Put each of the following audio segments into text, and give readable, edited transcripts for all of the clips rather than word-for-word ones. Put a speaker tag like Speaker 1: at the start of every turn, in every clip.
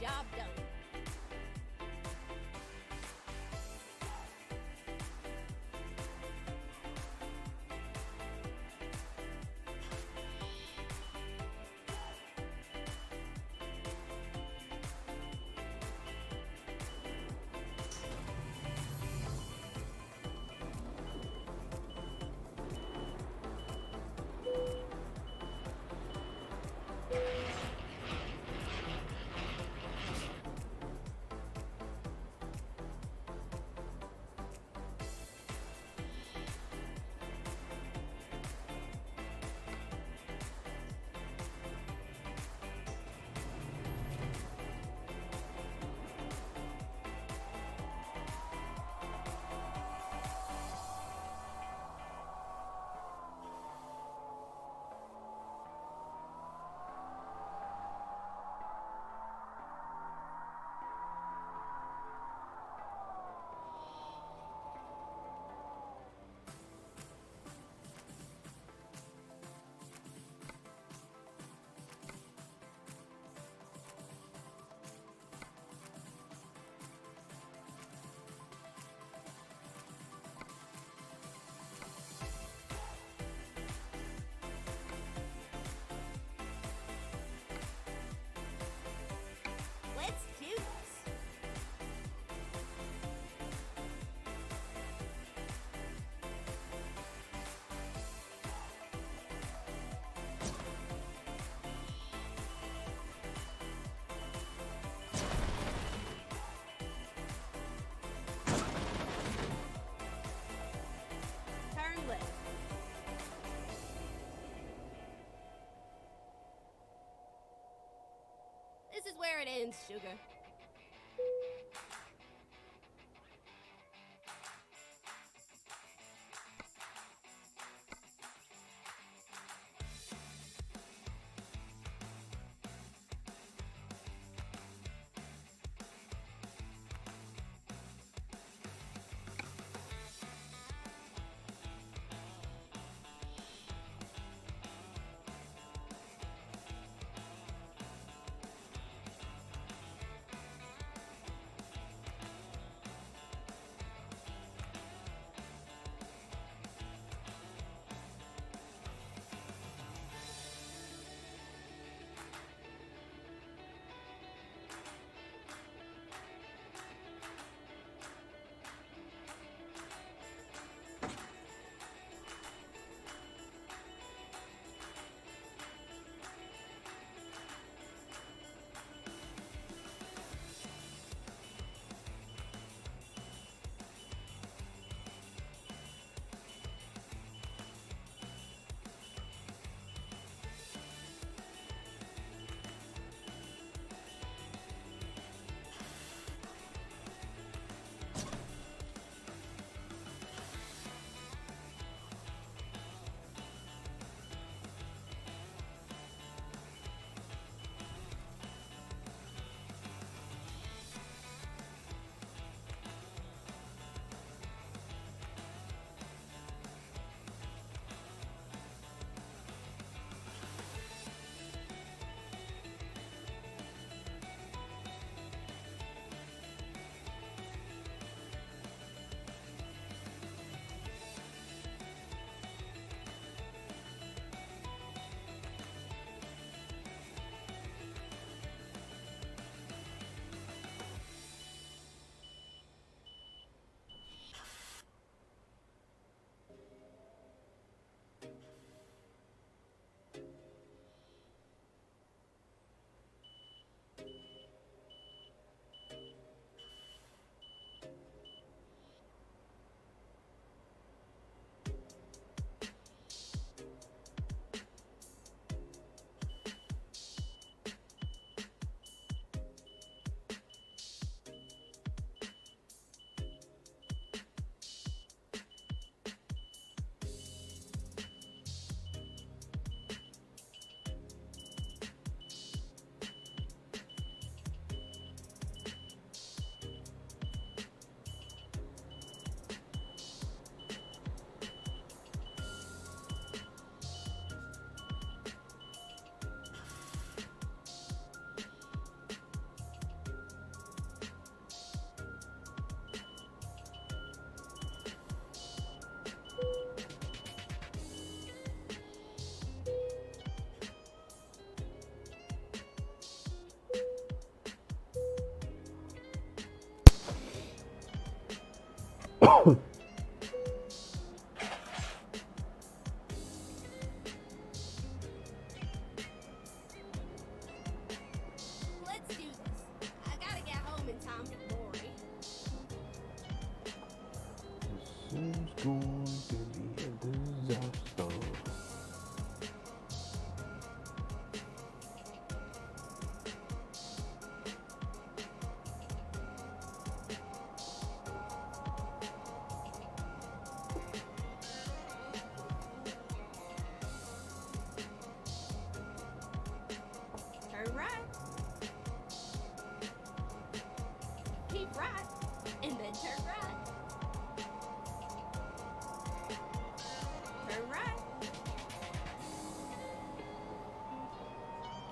Speaker 1: Job done. Let's do this. Turn left. This is where it ends, sugar. Let's do this. I gotta get home in time for Lori.
Speaker 2: This is going to be a disaster.
Speaker 1: Turn right. Keep right. And then turn right. Turn right.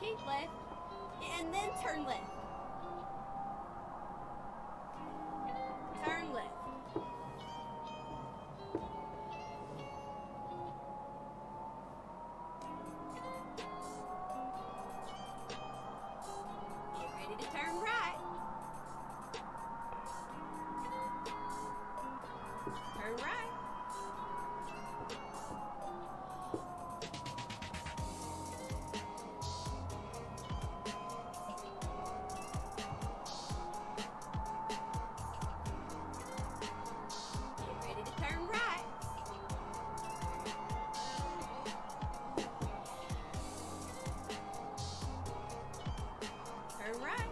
Speaker 1: Keep left. And then turn left. Turn left. Get ready to turn right. Turn right. Get ready to turn right. Turn right.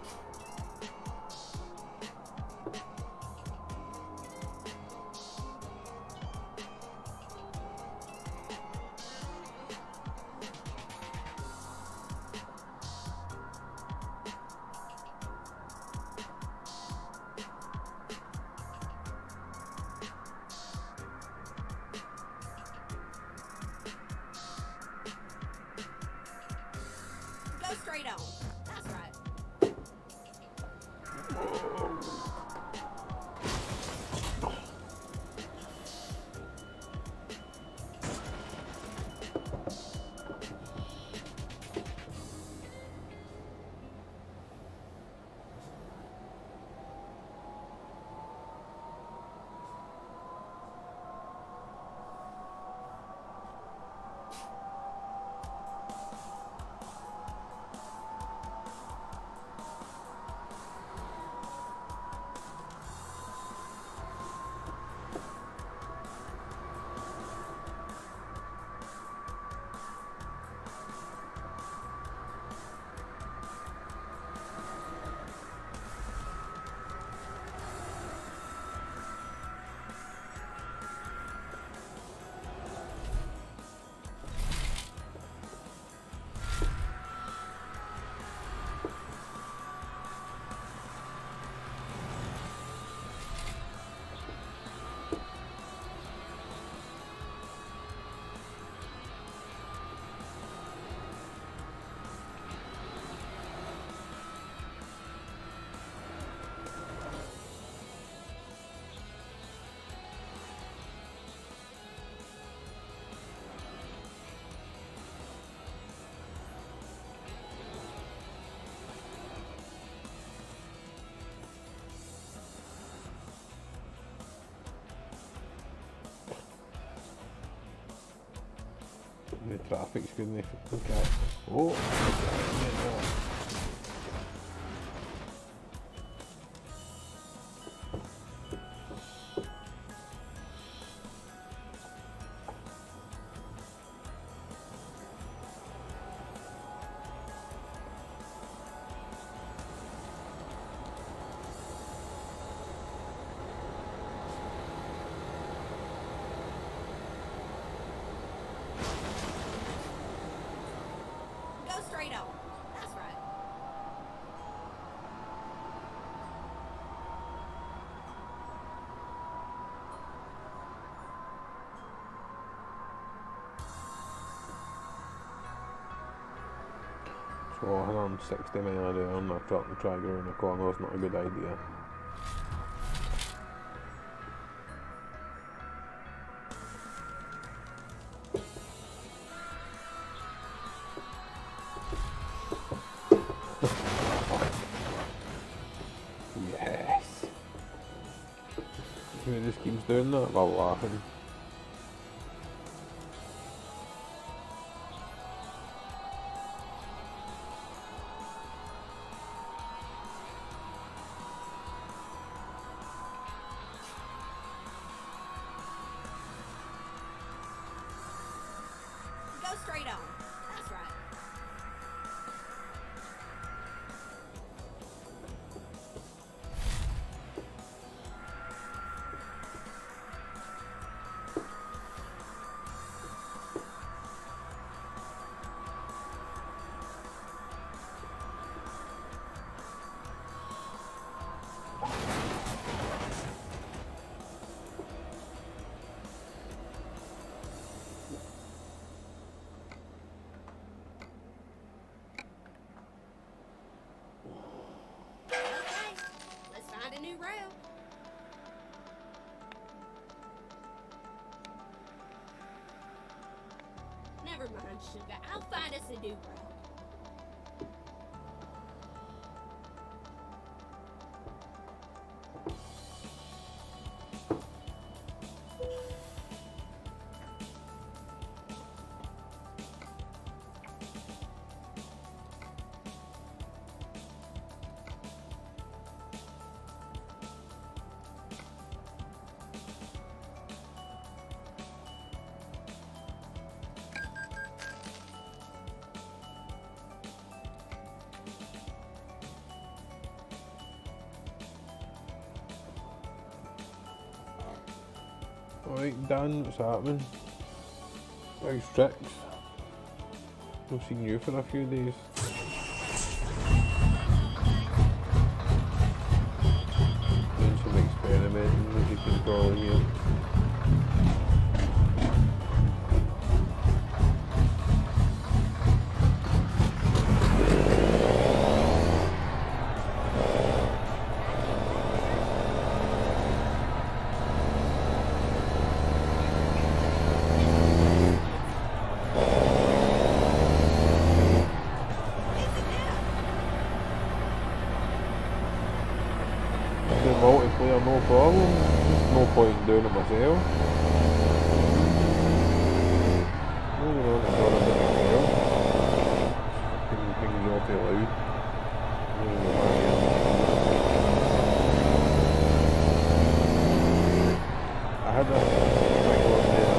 Speaker 1: Go straight on. That's right.
Speaker 2: The traffic's good enough. Okay. Oh,
Speaker 1: Go straight on. That's right.
Speaker 2: so hang on, 60 mile an hour on that truck and try going in the corner is not a good idea. Yes. It just keeps doing that while laughing.
Speaker 1: Go straight on. That's right. A new route. Never mind, sugar. I'll find us a new route.
Speaker 2: Alright, Dan, what's happening? How's tricks? Not seen you for a few days. Doing some experimenting, as you can probably hear. Multiplayer, no problem. Just no point in doing it myself. Moving on to another bit as well. Fucking things awfully loud. I had that thing on there.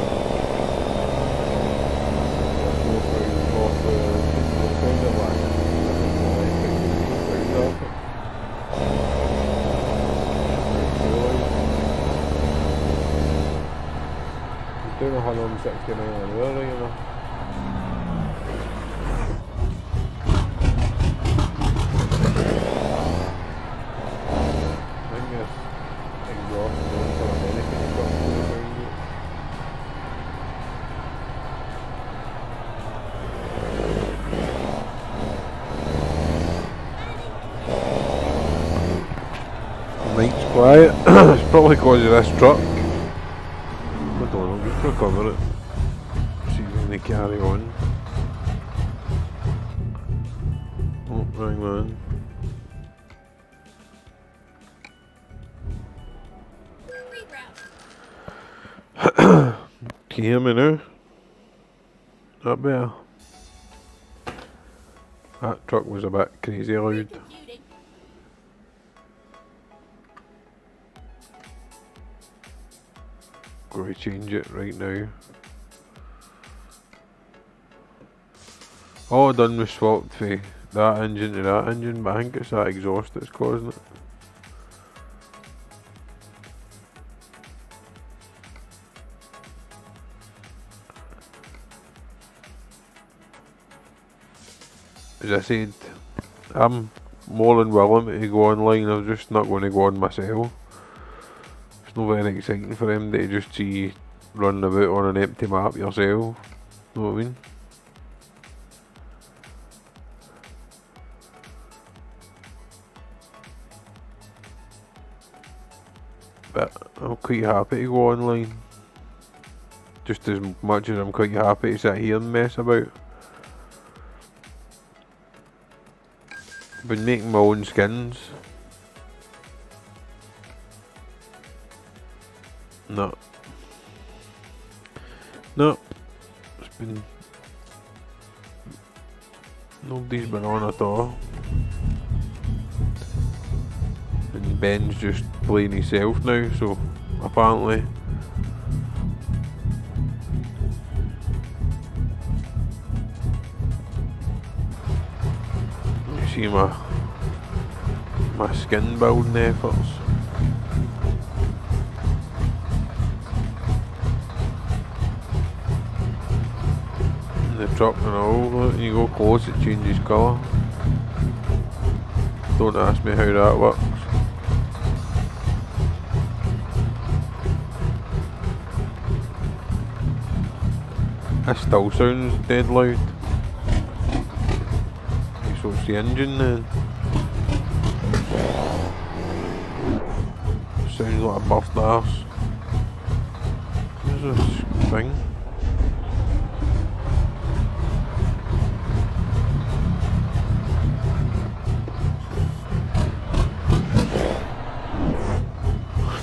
Speaker 2: Doing 169 an hour, you know. I think this exhaust is on for American exhaust behind it. Mike's quiet. It's probably because of this truck. Just recover it. See if they carry on. Oh, hang on. Can you hear me now? That better? That truck was a bit crazy loud. Going to change it right now. All I done was swapped from that engine to that engine, but I think it's that exhaust that's causing it. As I said, I'm more than willing to go online, I'm just not going to go on myself. It's not very exciting for them to just see running about on an empty map yourself, know what I mean? But I'm quite happy to go online, just as much as I'm quite happy to sit here and mess about. I've been making my own skins. No. No. It's been... Nobody's been on at all. And Ben's just playing himself now, so apparently... You see my skin building efforts. The truck and all, when you go close it changes colour. Don't ask me how that works. That still sounds dead loud. So it's the engine then. Sounds like a burst arse. Where's this thing?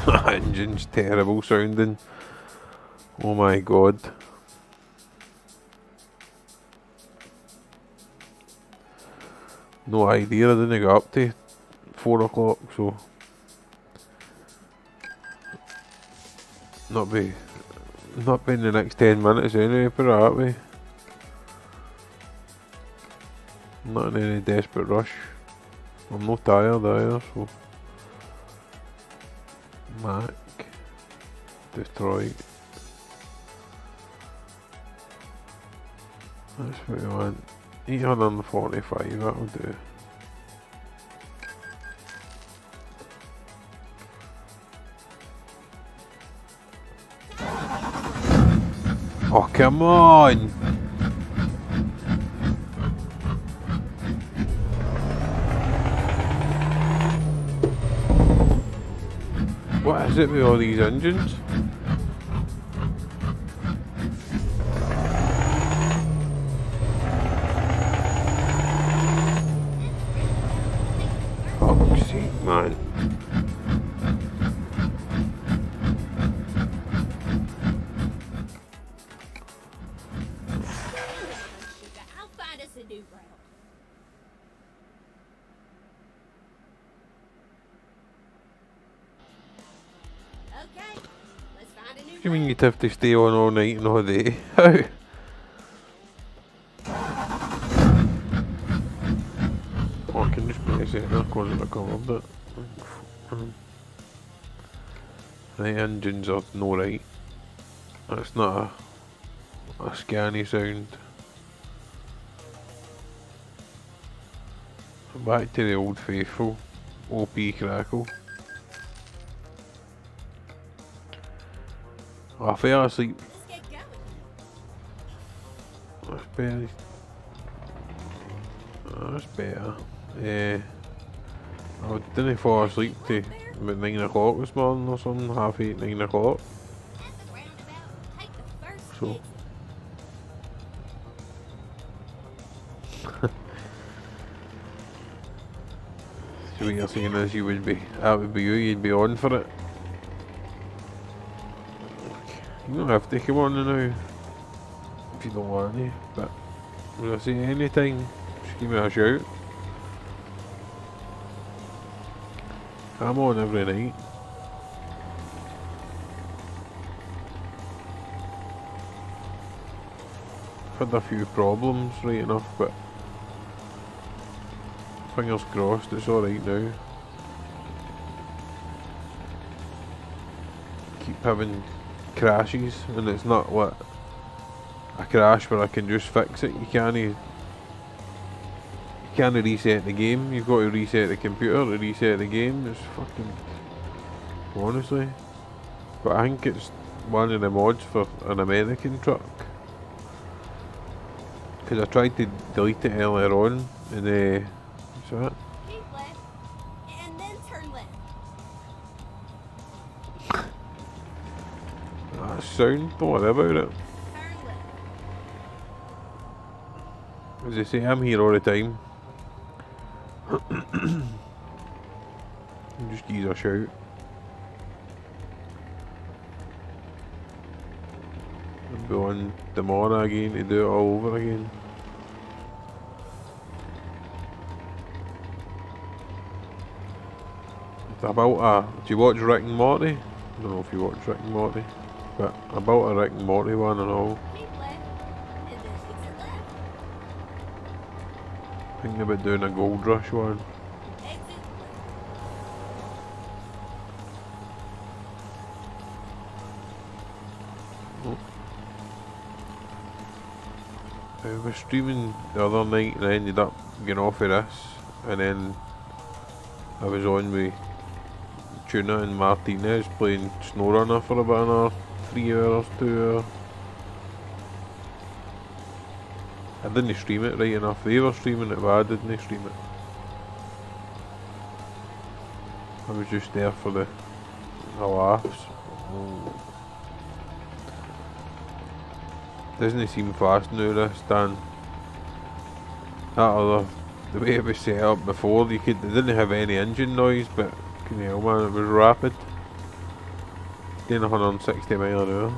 Speaker 2: That engine's terrible sounding. Oh my god. No idea, I didn't get up to 4 o'clock, so not be in the next 10 minutes anyway, put it that way. Not in any desperate rush. I'm not tired either, so Mac, Detroit. That's what we want. 845, that'll do. Oh, come on! What is it with all these engines? Fuck's sake, man.
Speaker 1: I'll find us a new route. Okay, let's find a new
Speaker 2: What do you mean
Speaker 1: route.
Speaker 2: you'd have to stay on all night and all day? How? Oh, I can just press it and close the cover, but the engines are no right. That's not a scanny sound. Back to the old faithful OP crackle. I fell asleep.
Speaker 1: Let's get going.
Speaker 2: That's better. That's better. I didn't fall asleep till about 9 o'clock this morning or something, 8:30, 9 o'clock.
Speaker 1: At the roundabout, take the first
Speaker 2: So.
Speaker 1: exit.
Speaker 2: So what you're saying is that would be you, you'd be on for it. You don't have to come on now if you don't want to, but when I say anything, just give me a shout. I'm on every night. I've had a few problems right enough, but fingers crossed it's alright now. Keep having crashes, and it's not what a crash where I can just fix it. You can't reset the game. You've got to reset the computer to reset the game. It's fucking honestly. But I think it's one of the mods for an American truck. Because I tried to delete it earlier on, and what's that?
Speaker 1: Keep left, and then turn left.
Speaker 2: That sound, don't worry about it.
Speaker 1: Turn left.
Speaker 2: As I say, I'm here all the time. Just give us a shout. I'll be on tomorrow again to do it all over again. It's about do you watch Rick and Morty? I don't know if you watch Rick and Morty, but about a Rick and Morty one and all.
Speaker 1: Keep left, and then exit left.
Speaker 2: Thinking about doing a Gold Rush one.
Speaker 1: Exit left.
Speaker 2: I was streaming the other night and I ended up getting off of this, and then I was on with Tuna and Martinez playing SnowRunner for about another 3 hours, 2 hours. I didn't stream it right enough. They were streaming it, but I didn't stream it. I was just there for the laughs. Doesn't seem fast now, this Dan. That other, the way it was set up before, it didn't have any engine noise, but can you hell man, it was rapid. Doing 160 mile an hour.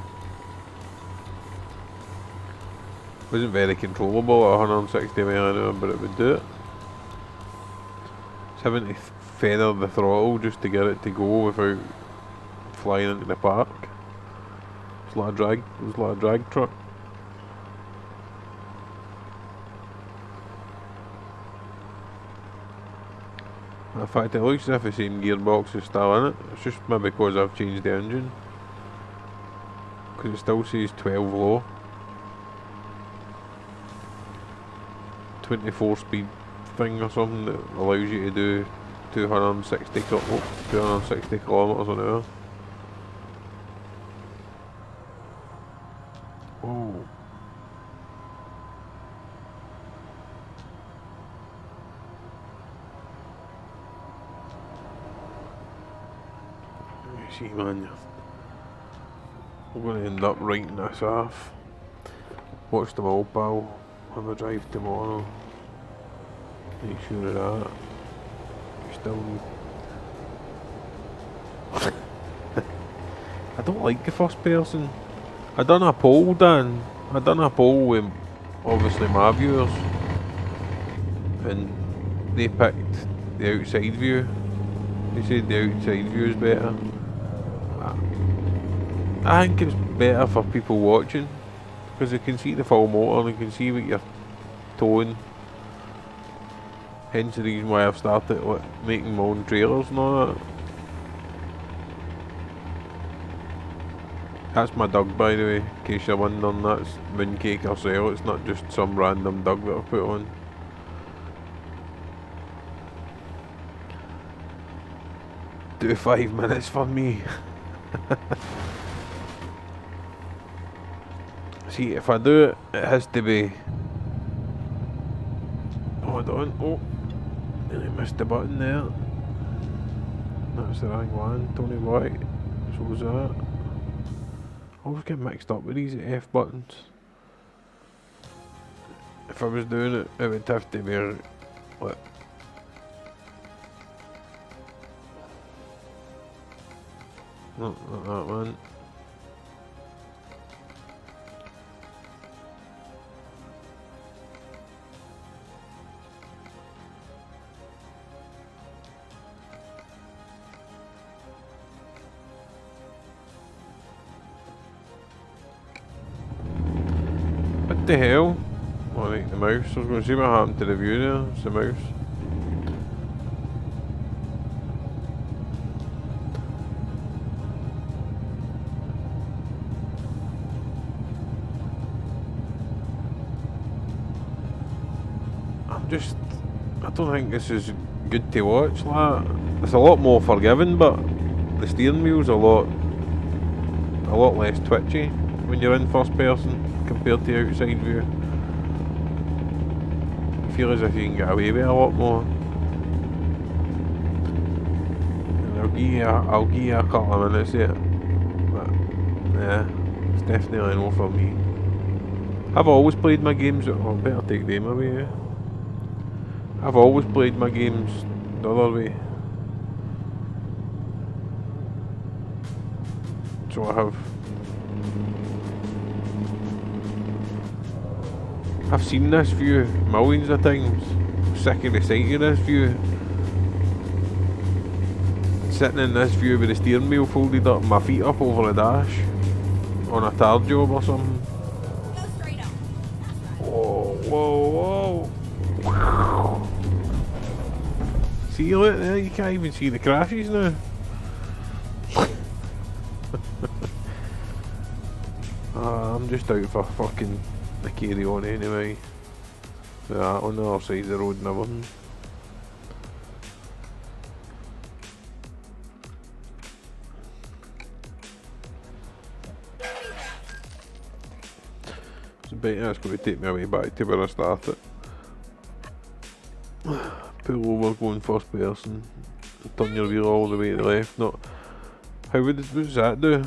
Speaker 2: Wasn't very controllable at 160 mile an hour, but it would do it. It's having to feather the throttle just to get it to go without flying into the park. It's a lot of drag. It was a lot of drag truck. In fact, it looks as if the same gearbox is still in it. It's just maybe because I've changed the engine. Because it still says 12 low. 24 speed thing or something that allows you to do 260 kilometers an hour. Oh. See man, we're going to end up writing this off. Watch the mobile on the drive tomorrow. Make sure of that. We still need I don't like the first person. I done a poll, Dan. I done a poll with obviously my viewers, and they picked the outside view. They said the outside view is better. I think it's better for people watching because they can see the full motor and they can see what you're towing. Hence the reason why I've started making my own trailers and all that. That's my dog, by the way, in case you're wondering. That's Mooncake herself. It's not just some random dog that I've put on. Do 5 minutes for me. See, if I do it, it has to be... Hold on. Oh, nearly missed the button there. That's the wrong one. Tony White. So was that. I always get mixed up with these F buttons. If I was doing it, it would have to be like... Not that one. What the hell? Alright, the mouse. I was going to see what happened to the view there. It's the mouse. I don't think this is good to watch. Like, it's a lot more forgiving, but the steering wheel's a lot less twitchy when you're in first person compared to outside view. I feel as if you can get away with a lot more. And I'll give you a couple of minutes yet, but yeah, it's definitely no for me. I've always played my games. Oh, I better take them away. Yeah. I've always played my games the other way. So I have. I've seen this view millions of times. Sick of the sight of this view. Sitting in this view with the steering wheel folded up, my feet up over the dash. On a tar job or something.
Speaker 1: Go straight up. That's right.
Speaker 2: Whoa, whoa, whoa. See, look there, you can't even see the crashes now. I'm just out for fucking the carry on anyway. Yeah, on the other side of the road and everything. That's going to take me away back to where I started. Pull over, going first person, turn your wheel all the way to the left. Not how what does that do?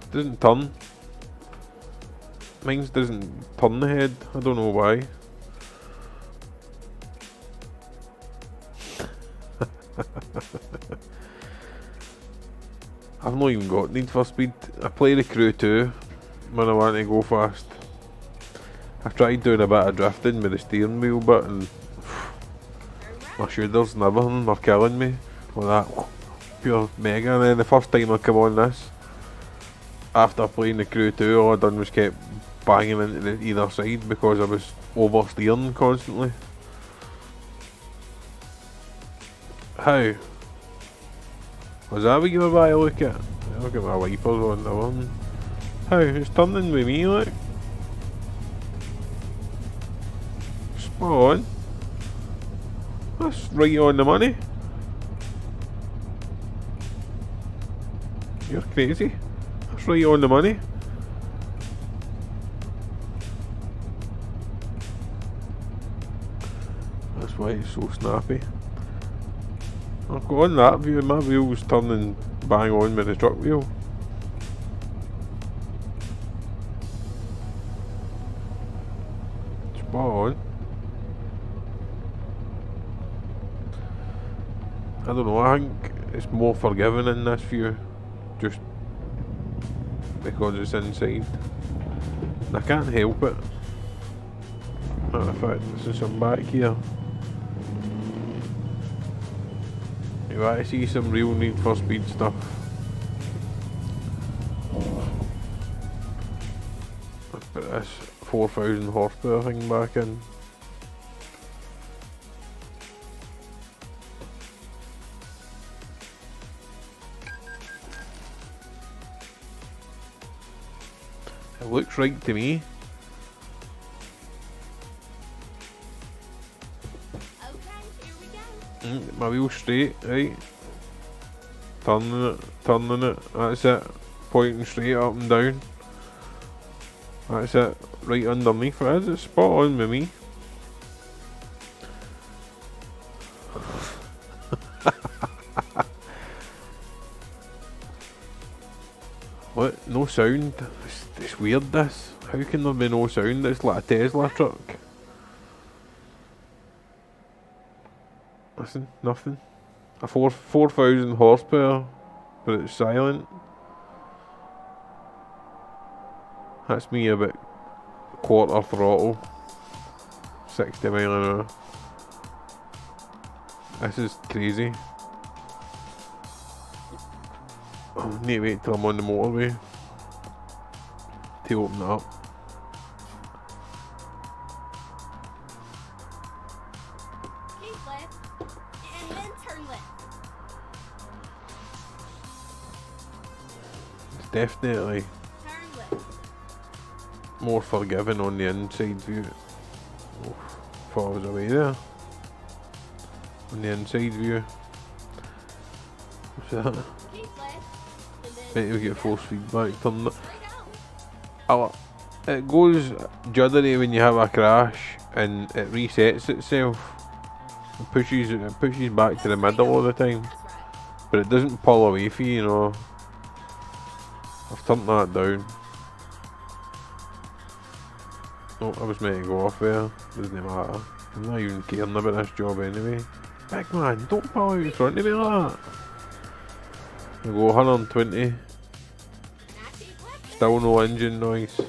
Speaker 2: It doesn't turn. Mine doesn't turn the head. I don't know why. I've not even got Need for Speed. I play the Crew 2 when I want to go fast. I've tried doing a bit of drifting with the steering wheel bit and my shoulders and everything are killing me with that pure mega. And then the first time I come on this, after playing the Crew 2, all I done was kept banging into the either side because I was oversteering constantly. How? Was that what you were about to look at? Look at my wipers on the one. How? It's turning with me, look. Spot on. That's right on the money. You're crazy. That's right on the money. That's why it's so snappy. I've got on that view, my wheel's turning bang on with the truck wheel. Spot on. I don't know, I think it's more forgiving in this view. Just because it's inside. And I can't help it. Matter of fact, since I'm back here. You want to see some real Need for Speed stuff? Let's put this 4,000 horsepower thing back in. It looks right to me. My wheel's straight, right? Turning it, that's it. Pointing straight up and down. That's it, right underneath it is. It's spot on with me. What? No sound? It's weird this. How can there be no sound? It's like a Tesla truck. Listen, nothing. A 4,000 horsepower, but it's silent. That's me about quarter throttle, 60 mile an hour. This is crazy. I need to wait till I'm on the motorway to open it up.
Speaker 1: Keep left, and then turn left.
Speaker 2: It's definitely
Speaker 1: Turn left.
Speaker 2: more forgiving on the inside view. Oh, thought I was away there. On the inside view. What's that?
Speaker 1: Keep left, and then
Speaker 2: Maybe we get force feedback. Turn it.
Speaker 1: straight on.
Speaker 2: Oh, it goes juddery when you have a crash and it resets itself. It pushes back to the middle all the time.
Speaker 1: That's right.
Speaker 2: But it doesn't pull away for you, you know. I've turned that down. Oh, I was meant to go off there. Doesn't matter. I'm not even caring about this job anyway. Big man, don't pull out in front of me like that. I go 120.
Speaker 1: Now keep left.
Speaker 2: Still no engine noise.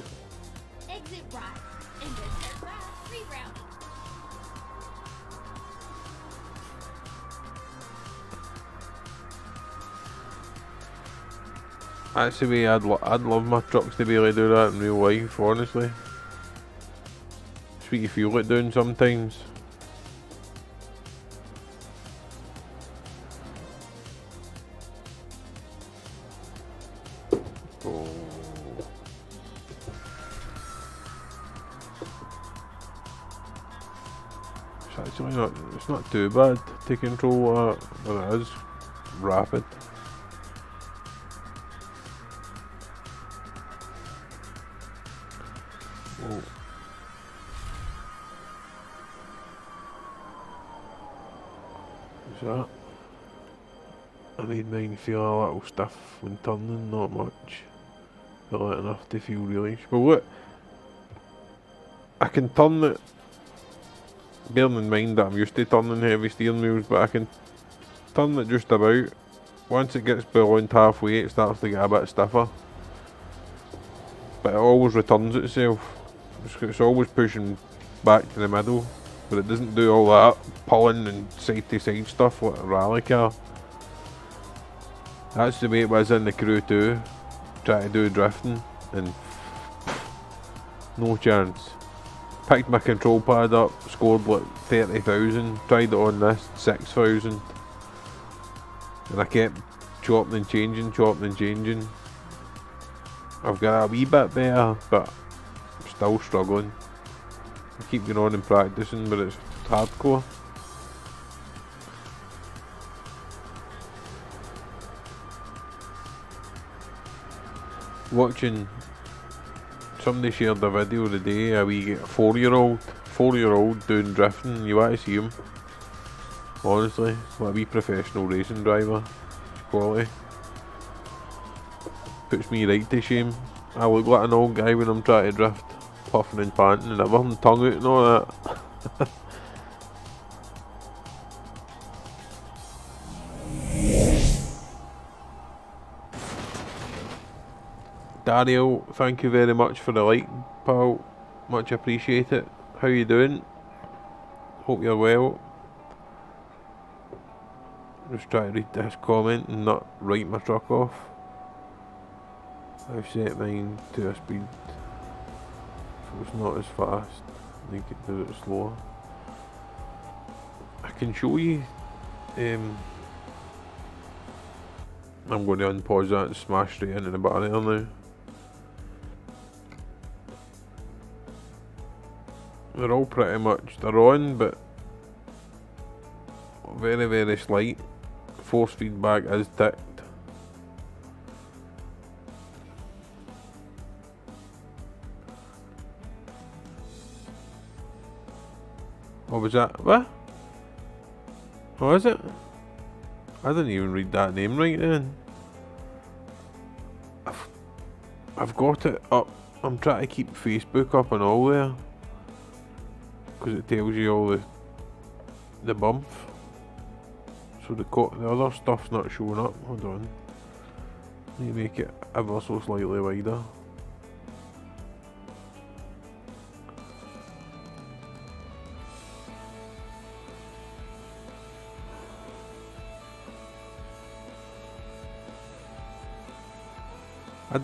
Speaker 2: That's the way I'd love my trucks to be able to do that in real life, honestly. It's what you feel it doing sometimes. Oh. It's actually not, it's not too bad to control that, but it is rapid. Oh. Is that? I made mine feel a little stiff when turning, not much. But like enough to feel really. But look, I can turn it, bearing in mind that I'm used to turning heavy steering wheels, but I can turn it just about. Once it gets beyond halfway, it starts to get a bit stiffer. But it always returns itself. It's always pushing back to the middle, but it doesn't do all that pulling and side to side stuff like a rally car. That's the way it was in the Crew 2, trying to do drifting, and no chance. Picked my control pad up, scored like 30,000, tried it on this, 6,000. And I kept chopping and changing. I've got a wee bit better, but I'm still struggling. I keep going on and practicing, but it's hardcore. Watching, somebody shared a video today, a wee 4-year-old doing drifting. You want to see him. Honestly, like a wee professional racing driver. Quality. Puts me right to shame. I look like an old guy when I'm trying to drift, puffing and panting and everything, tongue out and all that. Dario, thank you very much for the like, pal. Much appreciate it. How you doing? Hope you're well. Just try to read this comment and not write my truck off. I've set mine to a speed so it's not as fast. I need to do it slower. I can show you. I'm going to unpause that and smash straight into the barrier now. They're all pretty much, they're on, but very, very slight. Force feedback is ticked. What was that? What? Oh, is it? I didn't even read that name right then. I've got it up. I'm trying to keep Facebook up and all there, because it tells you all the bump. So the other stuff's not showing up. Hold on. Let me make it ever so slightly wider.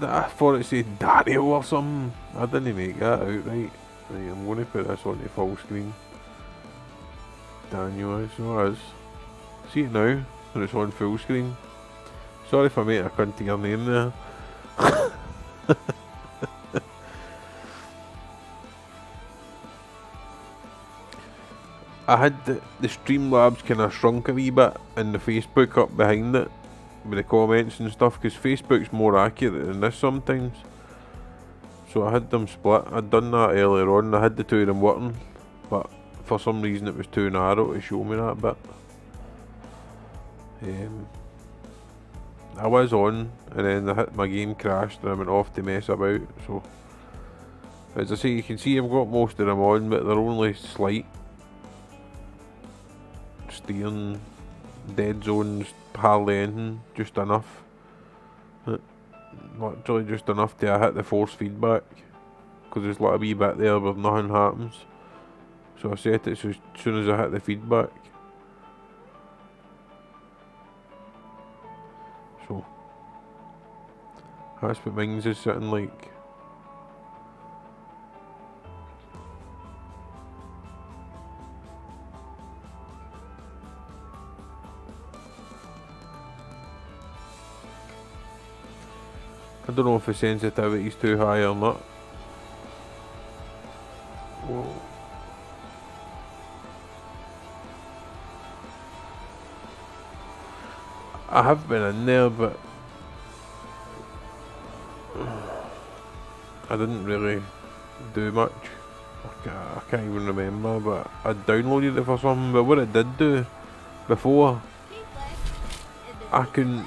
Speaker 2: I thought it said Dario or something. I didn't make that out right. Right, I'm going to put this on the full screen. Daniel, so it is. See it now, when it's on full screen. Sorry if I made a cunt to your name there. I had the Streamlabs kind of shrunk a wee bit, and the Facebook up behind it with the comments and stuff, because Facebook's more accurate than this sometimes. So I had them split. I'd done that earlier on. I had the two of them working, but for some reason it was too narrow to show me that bit. I was on, and then my game crashed and I went off to mess about. So as I say, you can see I've got most of them on, but they're only slight. Steering, dead zones, hardly anything, just enough. Literally just enough to hit the force feedback, because there's like a wee bit there where nothing happens. So I set it so as soon as I hit the feedback. So That's what mine is sitting like. I don't know if the sensitivity is too high or not. Whoa. I have been in there, but I didn't really do much. I can't even remember, but I downloaded it for something. But what it did do before, I couldn't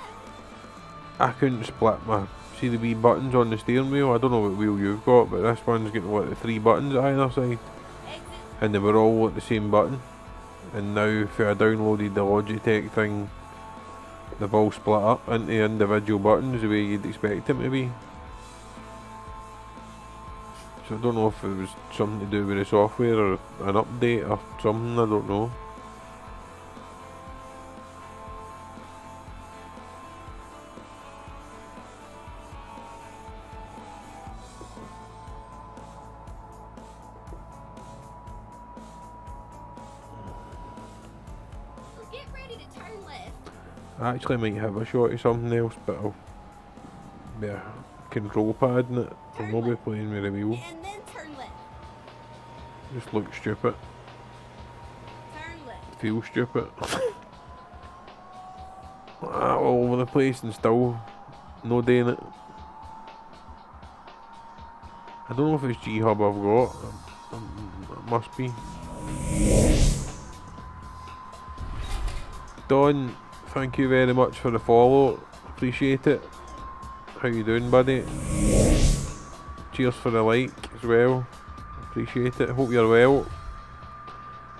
Speaker 2: split my, see the wee buttons on the steering wheel. I don't know what wheel you've got, but this one's got what, the 3 buttons at either side, and they were all at the same button. And now, if I downloaded the Logitech thing, they've all split up into individual buttons the way you'd expect them to be. So I don't know if it was something to do with the software or an update or something, I don't know.
Speaker 1: Get ready to turn left.
Speaker 2: I actually might have a shot of something else, but I'll be a control pad in it. I'll not be playing with the wheel.
Speaker 1: And then turn left.
Speaker 2: Just look stupid.
Speaker 1: Turn left.
Speaker 2: Feel stupid. All over the place and still no doing it. I don't know if it's G-Hub I've got. It must be. Don, thank you very much for the follow. Appreciate it. How you doing, buddy? Cheers for the like as well. Appreciate it. Hope you're well.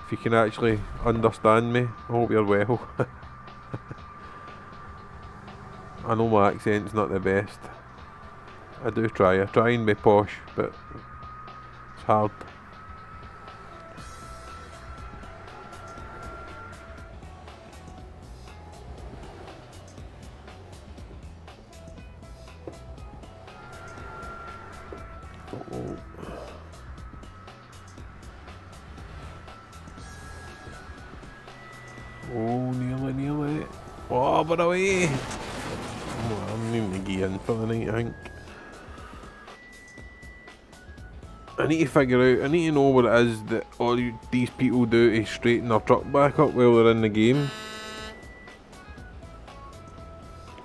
Speaker 2: If you can actually understand me, I hope you're well. I know my accent's not the best. I do try. I try and be posh, but it's hard. Oh, nearly. Oh, but away! Oh, I'm needing to get in for the night, I think. I need to figure out, I need to know what it is that all these people do to straighten their truck back up while they're in the game.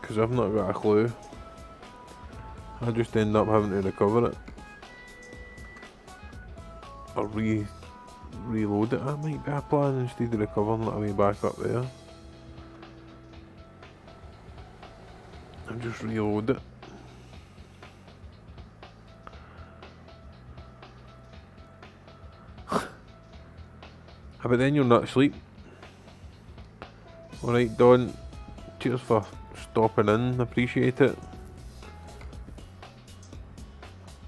Speaker 2: Because I've not got a clue. I just end up having to recover it. Or reload it. That might be a plan instead of recovering it way back up there. And just reload it. But then you'll not sleep. Alright, Don. Cheers for stopping in. Appreciate it.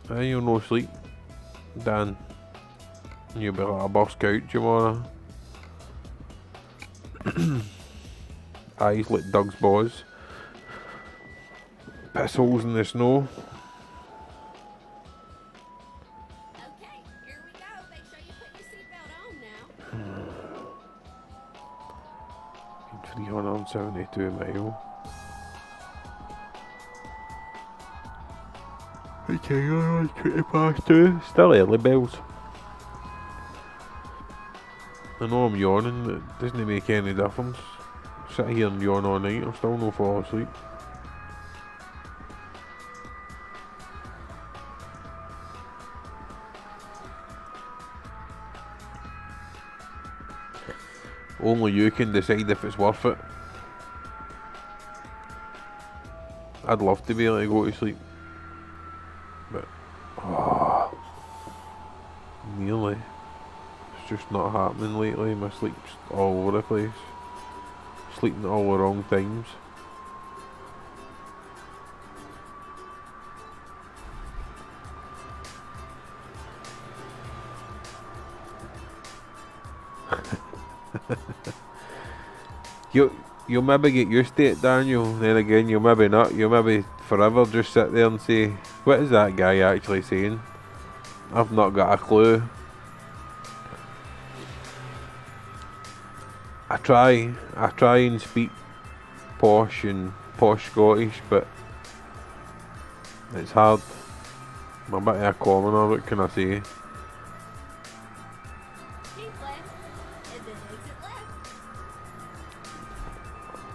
Speaker 2: And you'll no sleep. Dan. You'll be like a bus couch tomorrow. Eyes like Doug's boys. Piss holes in the snow.
Speaker 1: Okay, here we go. Make sure you put your seatbelt on now.
Speaker 2: 372 miles. Okay, alright, 20 past 2. Still early bells. I know I'm yawning, but it doesn't make any difference. Sit here and yawn all night, I'll still not fall asleep. Only you can decide if it's worth it. I'd love to be able to go to sleep. But, nearly. It's just not happening lately. My sleep's all over the place. Sleeping at all the wrong times. you'll maybe get used to it, Daniel. Then again, you'll maybe not. You'll maybe forever just sit there and say, what is that guy actually saying? I've not got a clue. I try and speak posh Scottish, but it's hard. I'm a bit of a commoner, what can I say?
Speaker 1: Keep left, and then exit left.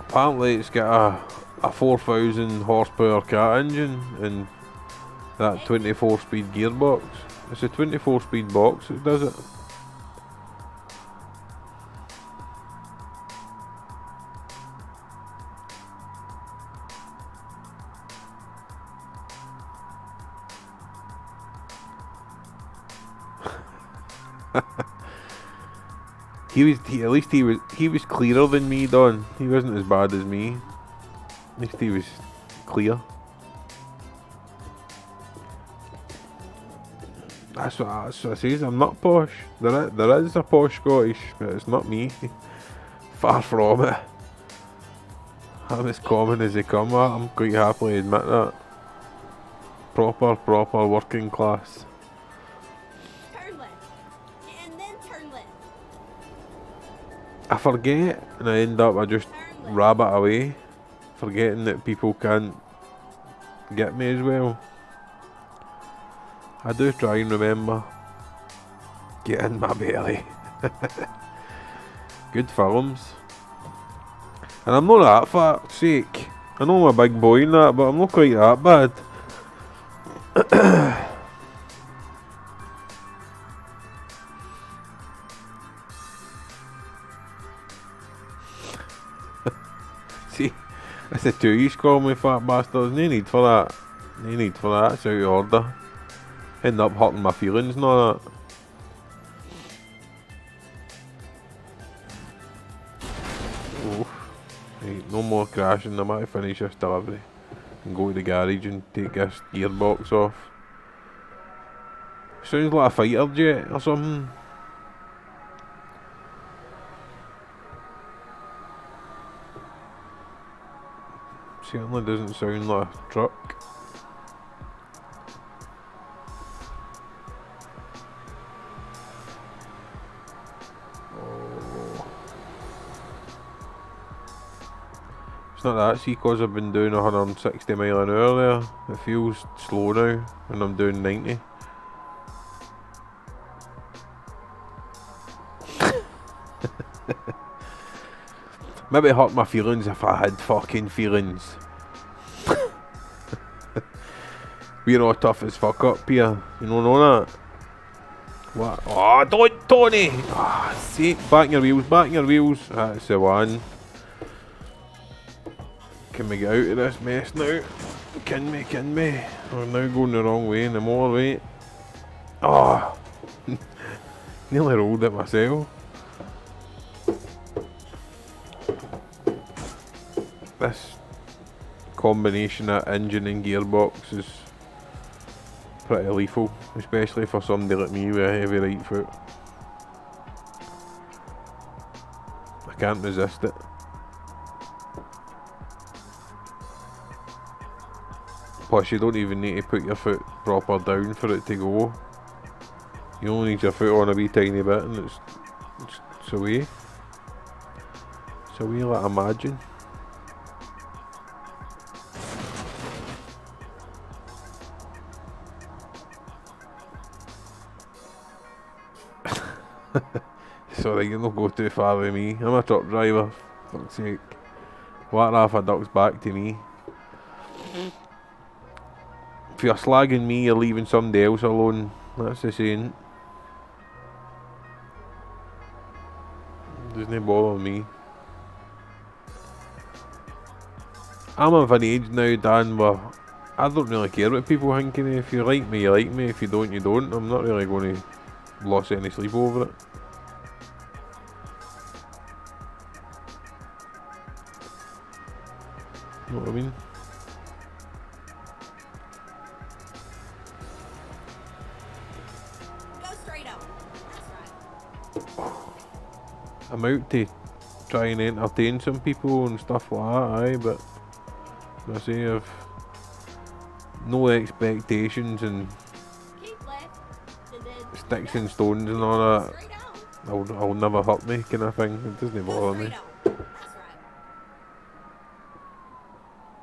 Speaker 2: Apparently it's got a 4,000 horsepower car engine and that 24 speed gearbox. It's a 24 speed box that does it. He was clearer than me, Don. He wasn't as bad as me. At least he was clear. That's what I says. I'm not posh. There is a posh Scottish, but it's not me. Far from it. I'm as common as they come. I'm quite happily admit that. Proper working class.
Speaker 1: Turn left, and then turn left.
Speaker 2: I forget, and I end up I just rabbit away, forgetting that people can't get me as well. I do try and remember. Get in my belly. Good films. And I'm not that fat, sake. I know I'm a big boy in that, but I'm not quite that bad. See, that's the two you call me fat bastards. No need for that. No need for that. It's out of order. End up hurting my feelings and all that. Oh, right, no more crashing. I might finish this delivery and go to the garage and take this gearbox off. Sounds like a fighter jet or something. Certainly doesn't sound like a truck. It's not that, see, cause I've been doing 160 mile an hour there. It feels slow now when I'm doing 90. Maybe it hurt my feelings if I had fucking feelings. We're all tough as fuck up here. You don't know that? What? Oh, don't, Tony! Ah, oh, sake. Back in your wheels, back in your wheels. That's the one. Can we get out of this mess now? Can we? We're now going the wrong way in the motorway. Oh! Nearly rolled it myself. This combination of engine and gearbox is pretty lethal, especially for somebody like me with a heavy right foot. I can't resist it. Plus you don't even need to put your foot proper down for it to go. You only need your foot on a wee tiny bit and it's away. It's away like imagine. Sorry, you'll not go too far with me. I'm a truck driver, for fuck's sake. What half a duck's back to me? If you're slagging me, you're leaving somebody else alone. That's the saying. Doesn't bother me. I'm of an age now, Dan, where I don't really care what people think of me. If you like me, you like me. If you don't, you don't. I'm not really going to lose any sleep over it. You know what I mean?
Speaker 1: Go straight up. That's right.
Speaker 2: I'm out to try and entertain some people and stuff like that, aye, but I say I've no expectations and
Speaker 1: Keep left, and then
Speaker 2: sticks and stones and all that.
Speaker 1: straight on.
Speaker 2: I'll never hurt me kind of thing. It doesn't
Speaker 1: Go
Speaker 2: bother me.
Speaker 1: straight on. That's right.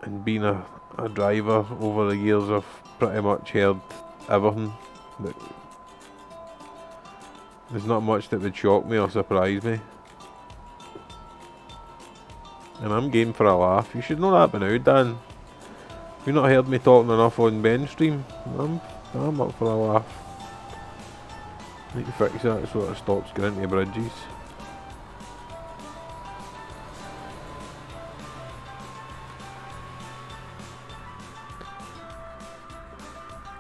Speaker 2: And being a driver over the years, I've pretty much heard everything. That there's not much that would shock me or surprise me. And I'm game for a laugh. You should know that by now, Dan. You've not heard me talking enough on Ben stream. I'm up for a laugh. Need to fix that so it stops going into bridges.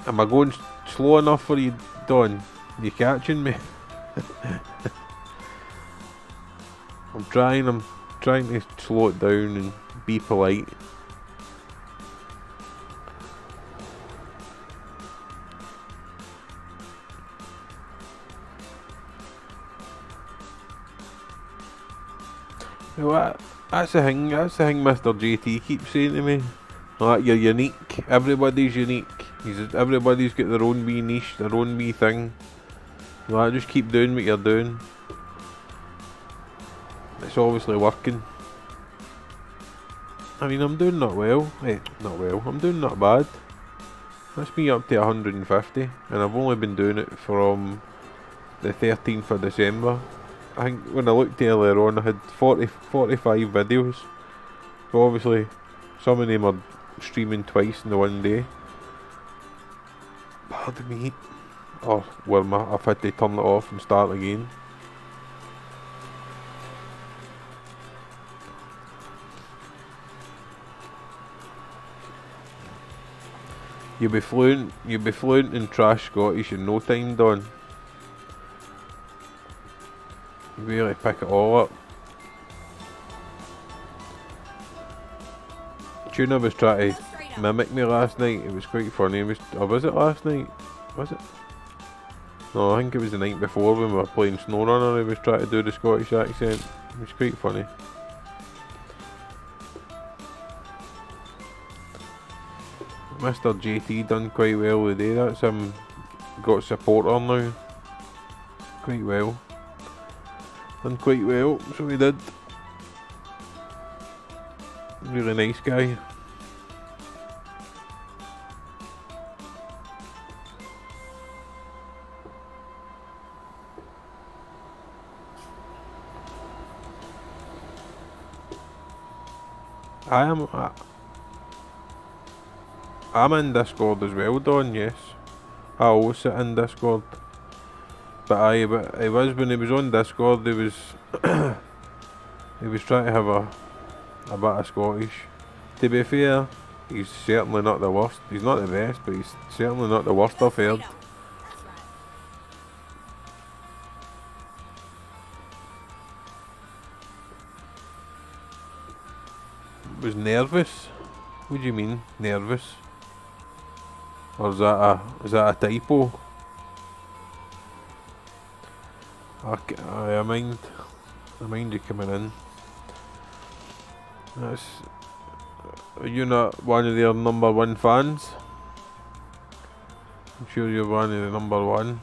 Speaker 2: Am I going slow enough for you, Don? You catching me? I'm trying to slow it down and be polite. Well, that's the thing Mr. JT keeps saying to me. Like, you're unique, everybody's unique. Everybody's got their own wee niche, their own wee thing. Like, just keep doing what you're doing. It's obviously working. I mean, I'm doing not well. Not well, I'm doing not bad. That's me up to 150, and I've only been doing it from the 13th of December. I think when I looked earlier on, I had 45 videos. So obviously, some of them are streaming twice in the one day. Pardon me. Or I've had to turn it off and start again. You'll be fluent in trash Scottish in no time, Don. You really pick it all up. Tuna was trying to mimic me last night. It was quite funny. Was it last night? Was it? No, I think it was the night before when we were playing SnowRunner. He was trying to do the Scottish accent. It was quite funny. Mr. JT done quite well today. That's him. Got supporter now. Quite well. Done quite well. So he did. Really nice guy. I'm in Discord as well, Don, yes. I always sit in Discord. But he was, when he was on Discord, he was he was trying to have a bit of Scottish. To be fair, he's certainly not the worst. He's not the best, but he's certainly not the worst I've heard. Was nervous? What do you mean, nervous? Or is that a typo? I mind you coming in. Are you not one of their #1 fans? I'm sure you're one of the #1,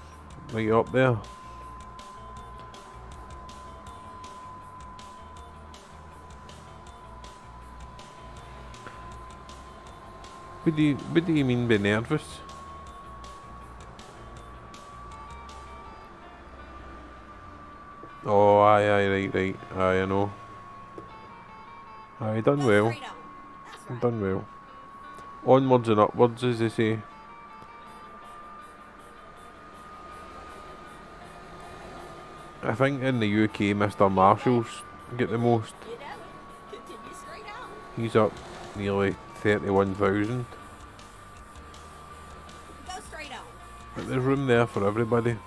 Speaker 2: right up there. What do you mean by nervous? Oh, aye, right. Aye, I know. Aye, done well. Done well. Onwards and upwards, as they say. I think in the UK, Mr. Marshall's get the most. He's up nearly 31,000. But there's room there for everybody.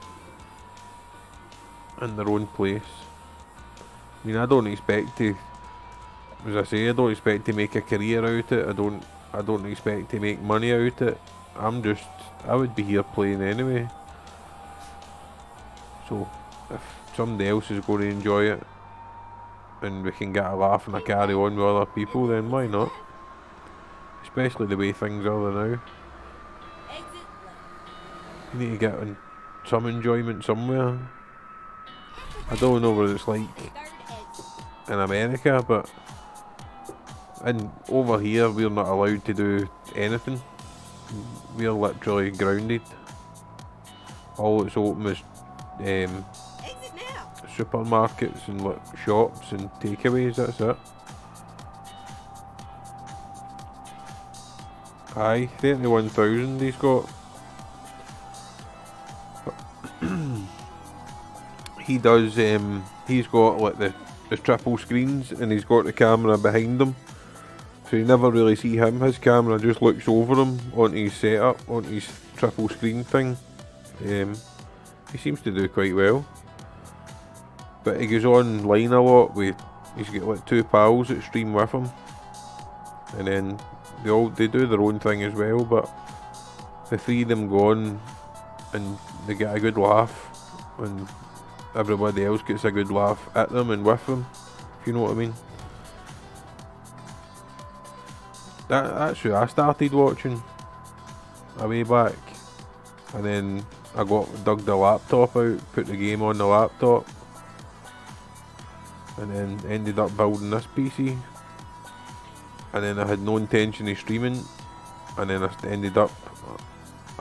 Speaker 2: In their own place. I mean, I don't expect to, as I say, I don't expect to make a career out of it. I don't expect to make money out of it. I would be here playing anyway. So, if somebody else is going to enjoy it and we can get a laugh and a carry on with other people, then why not? Especially the way things are now. You need to get some enjoyment somewhere. I don't know what it's like in America, but over here we're not allowed to do anything. We're literally grounded. All that's open is supermarkets and like shops and takeaways, that's it. Aye, 31,000 he's got. He does, he's got like the triple screens and he's got the camera behind him. So you never really see him, his camera just looks over him onto his setup, onto his triple screen thing. He seems to do quite well. But he goes online a lot with, he's got like 2 pals that stream with him. And then they do their own thing as well, but the 3 of them go on and they get a good laugh. And everybody else gets a good laugh at them and with them, if you know what I mean. That's who I started watching a way back, and then I dug the laptop out, put the game on the laptop, and then ended up building this PC, and then I had no intention of streaming, and then I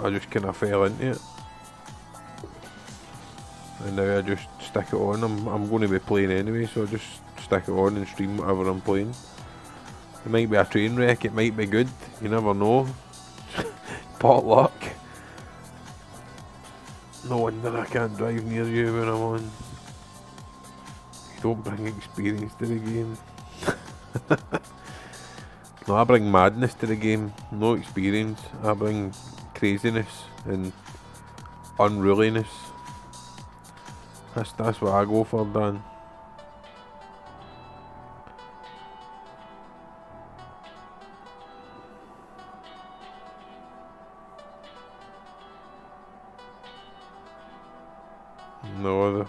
Speaker 2: just kind of fell into it. And now I just stick it on. I'm going to be playing anyway, so I just stick it on and stream whatever I'm playing. It might be a train wreck, it might be good, you never know. Pot luck. No wonder I can't drive near you when I'm on. You don't bring experience to the game. No, I bring madness to the game, no experience. I bring craziness and unruliness. That's what I go for, Dan. No,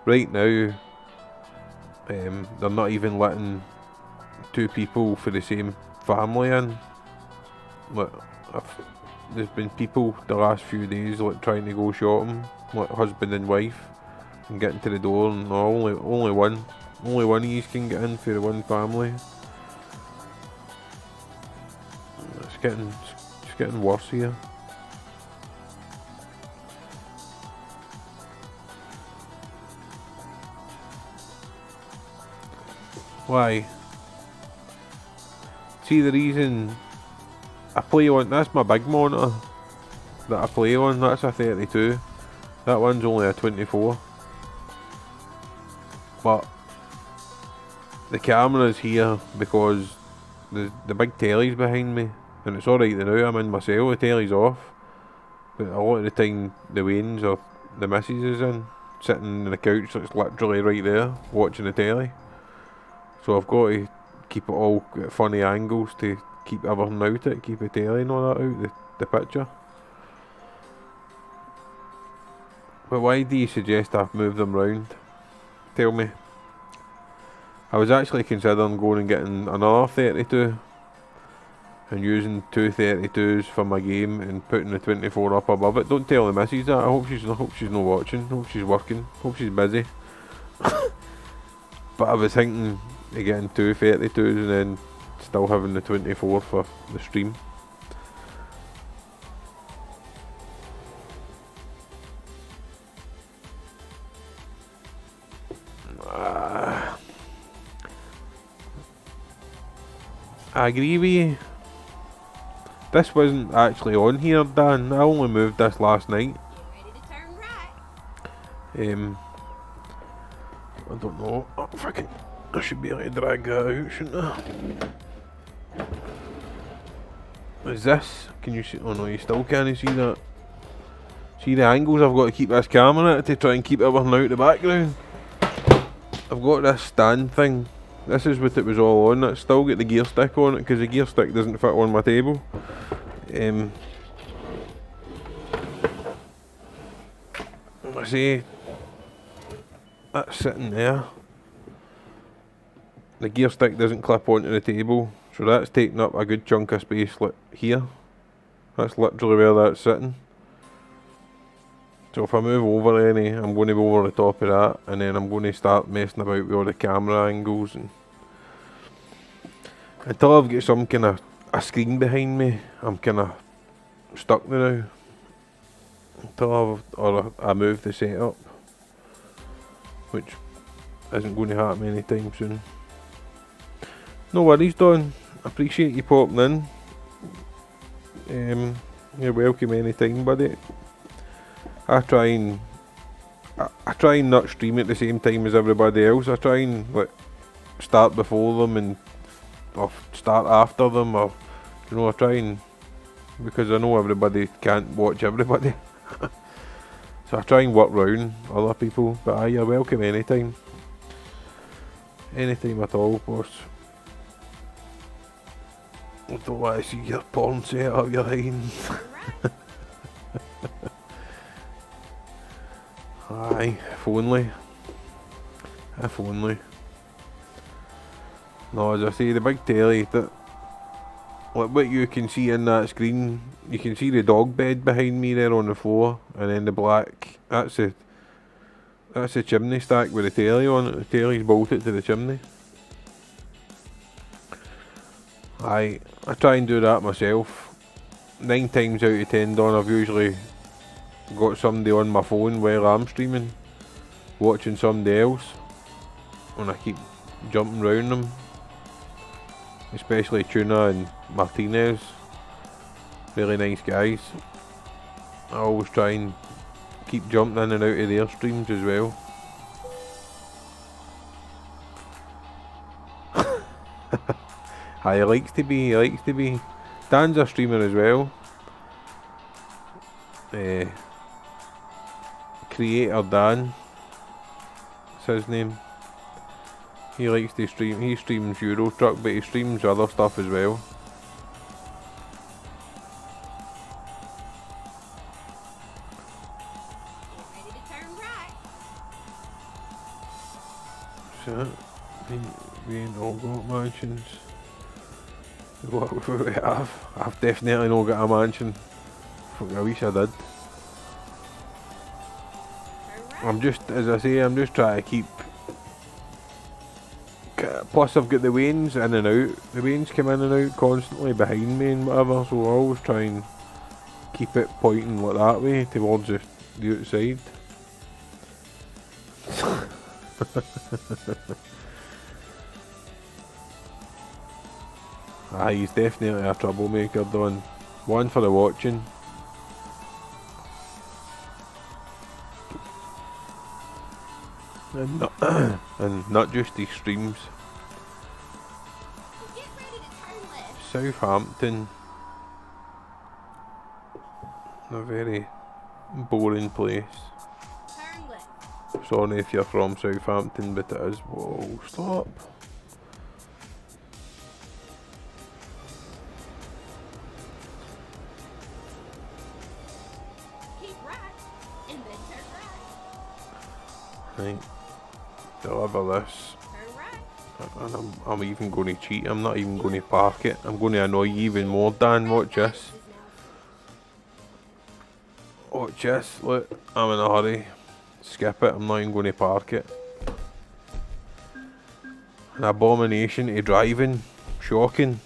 Speaker 2: right now, they're not even letting 2 people for the same family in. Like, there's been people the last few days like trying to go shopping, like husband and wife, and get into the door, and only one of these can get in for the one family. It's getting worse here. Why? See, the reason I play on, that's my big monitor that I play on, that's a 32. That one's only a 24. But the camera's here because the big telly's behind me, and it's alright now, I'm in my cell, the telly's off. But a lot of the time the Wayne's or the missus is in, sitting on the couch that's literally right there, watching the telly. So I've got to keep it all at funny angles to keep everything out it, keep the telly and all that out, the picture. But why do you suggest I move them round? Tell me. I was actually considering going and getting another 32 and using 2 32s for my game and putting the 24 up above it. Don't tell the missus that. I hope she's not watching. Hope she's working. Hope she's busy. But I was thinking of getting 2 32s and then still having the 24 for the stream. I agree with you. This wasn't actually on here, Dan. I only moved this last night.
Speaker 1: Ready to turn right.
Speaker 2: I don't know. Oh, fucking, I should be able to drag that out, shouldn't I? Is this? Can you see? Oh no, you still can't see that. See the angles I've got to keep this camera at to try and keep everything out the background. I've got this stand thing. This is what it was all on. It's still got the gear stick on it because the gear stick doesn't fit on my table. I say that's sitting there. the gear stick doesn't clip onto the table, so that's taking up a good chunk of space like here. That's literally where that's sitting. So if I move over any, I'm going to go over the top of that, and then I'm going to start messing about with all the camera angles, and until I've got some kind of a screen behind me, I'm kind of stuck now. Until I move the setup, which isn't going to happen anytime soon. No worries, Don. Appreciate you popping in. You're welcome anytime, buddy. I try and not stream at the same time as everybody else. I try and like start before them and or start after them, or you know, I try and, because I know everybody can't watch everybody. So I try and work round other people, but you're welcome anytime. Anytime at all, boss. I don't want to see your porn set up your hand. Aye, if only. If only. No, as I say, the big telly, that, like what you can see in that screen, you can see the dog bed behind me there on the floor, and then the black, that's the chimney stack with the telly on it. The telly's bolted to the chimney. I try and do that myself. 9 times out of 10, Don, I've usually got somebody on my phone while I'm streaming, watching somebody else, and I keep jumping around them, especially Tuna and Martinez, really nice guys. I always try and keep jumping in and out of their streams as well. He likes to be. Dan's a streamer as well. Creator Dan, that's his name. He likes to stream. He streams Euro Truck, but he streams other stuff as well.
Speaker 1: Ready to turn right.
Speaker 2: So, we ain't all got mansions. What we have? I've definitely not got a mansion. Fuck, I wish I did. I'm just, as I say, I'm just trying to keep. Plus, I've got the wains in and out. The wains come in and out constantly behind me and whatever, so I always try and keep it pointing like that way towards the outside. He's definitely a troublemaker, Don. One for the watching. And not just these streams.
Speaker 1: Get ready to turn left.
Speaker 2: Southampton. A very boring place.
Speaker 1: Turn left.
Speaker 2: Sorry if you're from Southampton, but it is. Whoa, stop.
Speaker 1: Keep right, and then turn right.
Speaker 2: Right. Deliver this.
Speaker 1: Turn right.
Speaker 2: And I'm even going to cheat. I'm not even going to park it. I'm going to annoy you even more, Dan. Watch this. Watch this. Look, I'm in a hurry. Skip it. I'm not even going to park it. An abomination to driving. Shocking.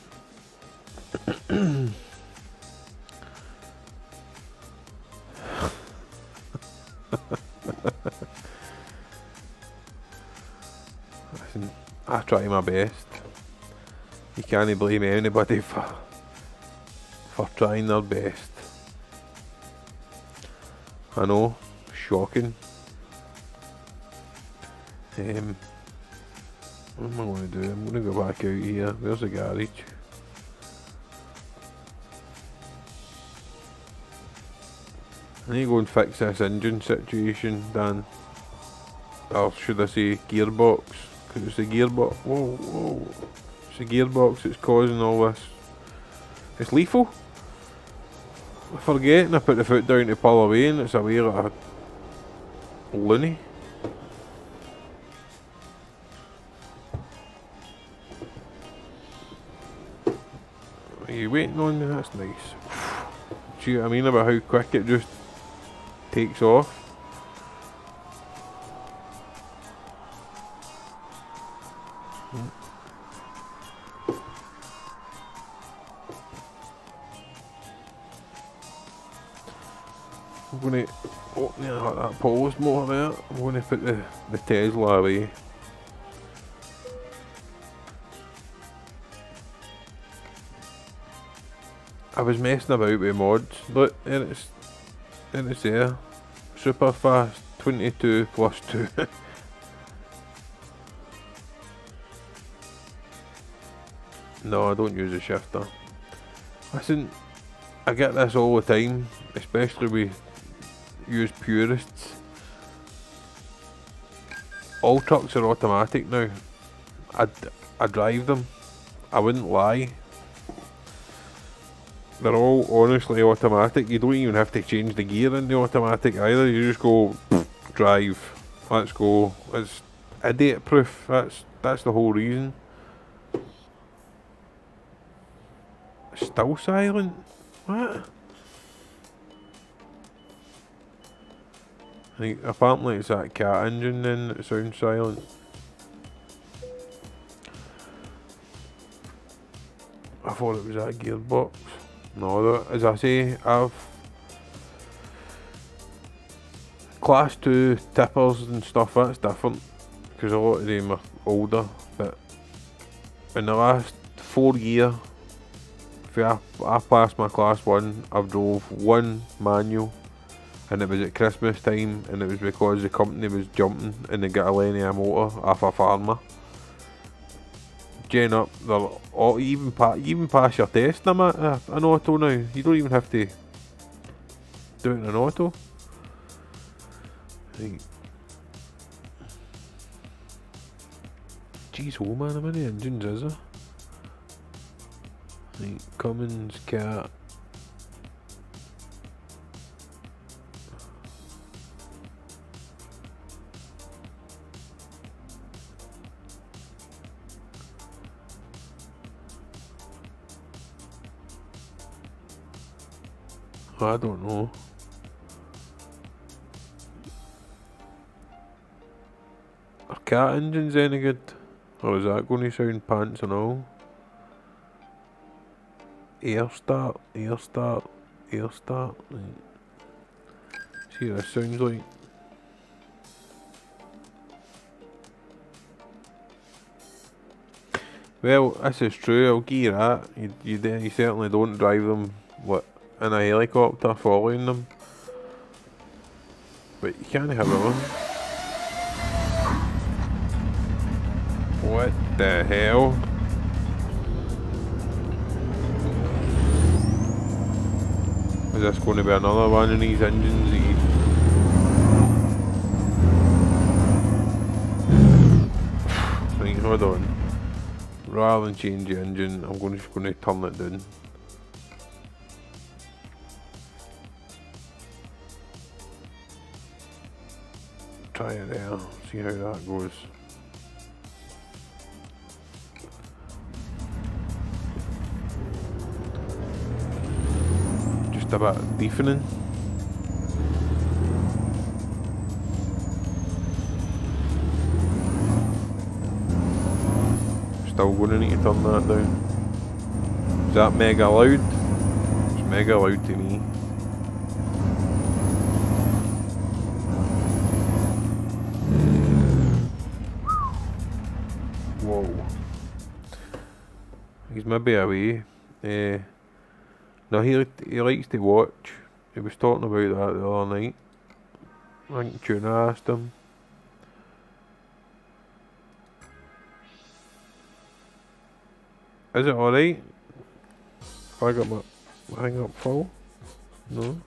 Speaker 2: Listen, I try my best. You can't blame anybody for trying their best. I know, shocking. What am I going to do? I'm going to go back out here. Where's the garage? I need to go and fix this engine situation, Dan. Or should I say gearbox? Because it's the gearbox. Whoa, whoa. It's the gearbox that's causing all this. It's lethal. I forget and I put the foot down to pull away and it's away like a loony. waiting on me, that's nice. See what I mean about how quick it just takes off? I'm going to open that pause motor there. I'm going to put the Tesla away. I was messing about with mods. Look, and it's there. Super fast, 22 plus 2. No, I don't use a shifter. Listen, I get this all the time, especially with used purists. All trucks are automatic now. I drive them. I wouldn't lie. They're all honestly automatic. You don't even have to change the gear in the automatic either. You just go drive. Let's go. It's idiot proof. That's the whole reason. Still silent? What? I think apparently it's that cat engine then that sounds silent. I thought it was that gearbox. No, as I say, I've class 2 tippers and stuff, that's different because a lot of them are older, but in the last 4 years I passed my class 1, I've drove 1 manual, and it was at Christmas time, and it was because the company was jumping and they got a linear motor off a farmer. Gen up, they're all, even pass your test in an auto now. You don't even have to do it in an auto. Right. Jeez, oh man, how many engines is there? Right, Cummins, cat. I don't know. Are cat engines any good? Or is that going to sound pants and all? Air start. Right. See what this sounds like. Well, this is true, I'll give you that. You certainly don't drive them in a helicopter following them. But you can't have them. What the hell? Is this going to be another one of these engines that you... Right, hold on. Rather than change the engine, I'm just going to turn it down. Try it there, see how that goes. Just a bit of deafening. Still going to need to turn that down. Is that mega loud? It's mega loud to me. Whoa. He's maybe away. No, he likes to watch. He was talking about that the other night. I think Tuna asked him. Is it alright? Have I got my hang up full? No?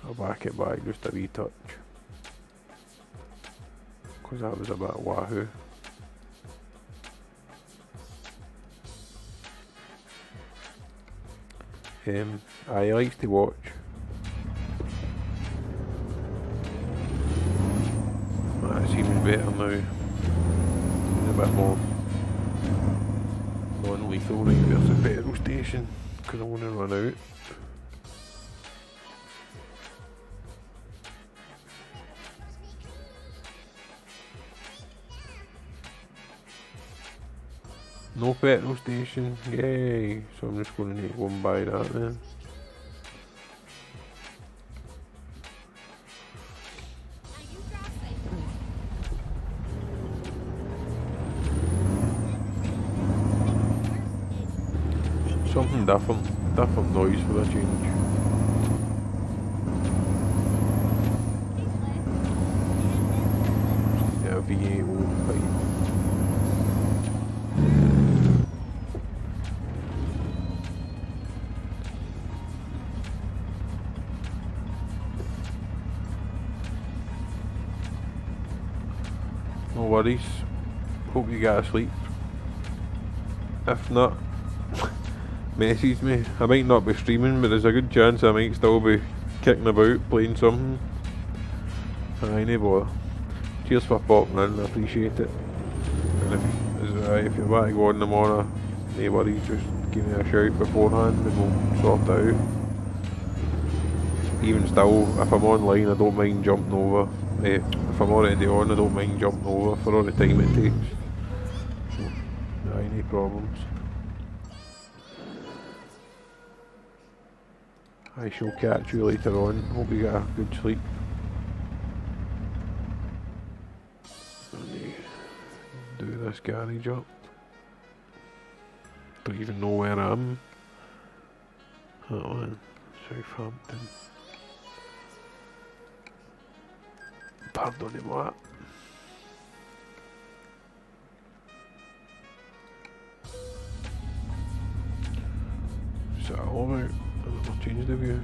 Speaker 2: I'll back it back just a wee touch. Because that was a bit wahoo. He likes to watch. That seems better now. bit more non-lethal. Right, there's a petrol station, because I want to run out. No petrol station, yay! So I'm just going to need to go and buy that then. Something different noise for a change. Yeah, V8 old pipe. No worries. Hope you get asleep. If not, message me. I might not be streaming, but there's a good chance I might still be kicking about playing something. Aye, no bother. Cheers for popping in, I appreciate it. And if you want to go on the morning, no worries, just give me a shout beforehand and we'll sort it out. Even still, if I'm online, I don't mind jumping over. If I'm already on, I don't mind jumping over for all the time it takes. So, aye, no problems. I shall catch you later on. Hope you get a good sleep. Do this garage up. Don't even know where I am. That one, Southampton. Pardonnez-moi. Is that all right? I'll change the view.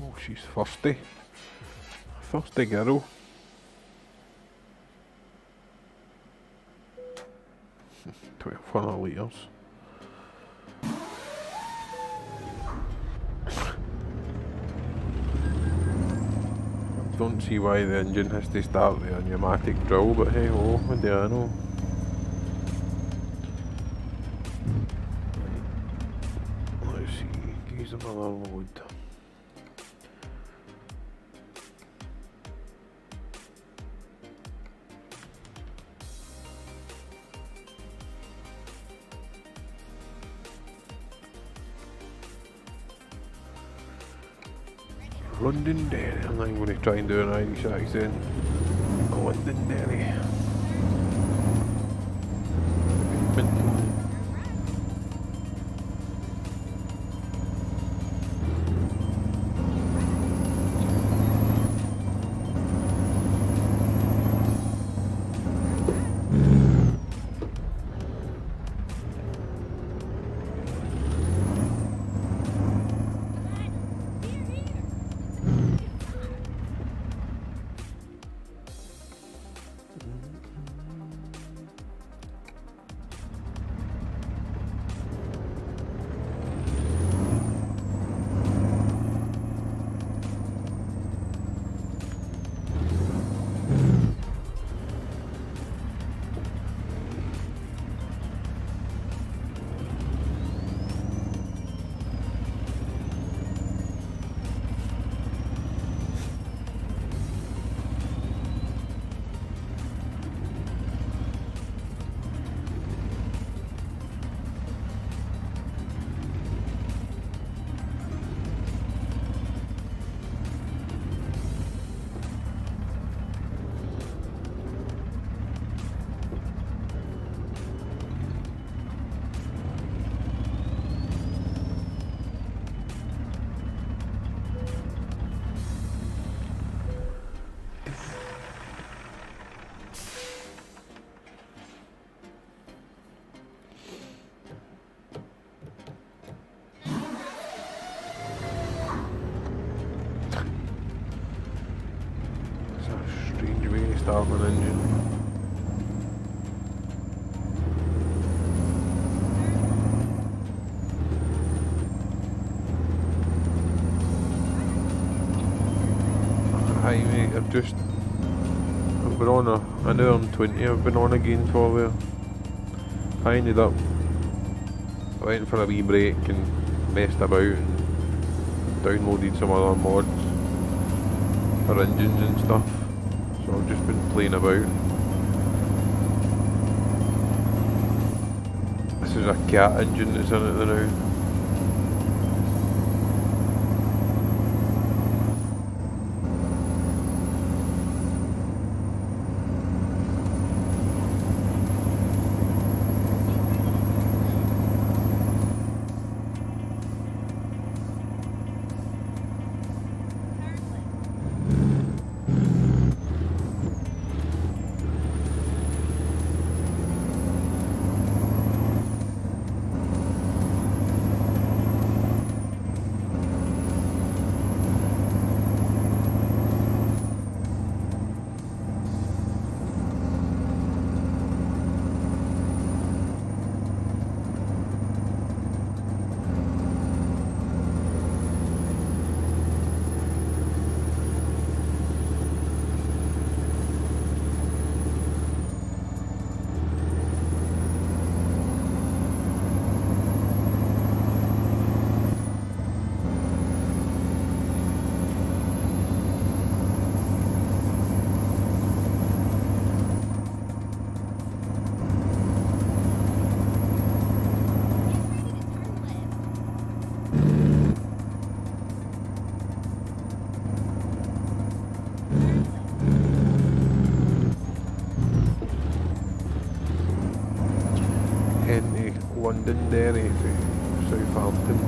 Speaker 2: Oh, she's thirsty. Thirsty girl. 1200 litres. Don't see why the engine has to start the pneumatic drill, but hey ho, what do I know? Let's see, give another load. Londonderry. I'm not going to try and do an Irish accent. Londonderry. starting an engine. Hi mate, I've been on I know I'm 20, I've been on again for there. I ended up, I went for a wee break and messed about and downloaded some other mods for engines and stuff. So I've just been playing about. This is a cat engine that's in it now. Londonderry to Southampton.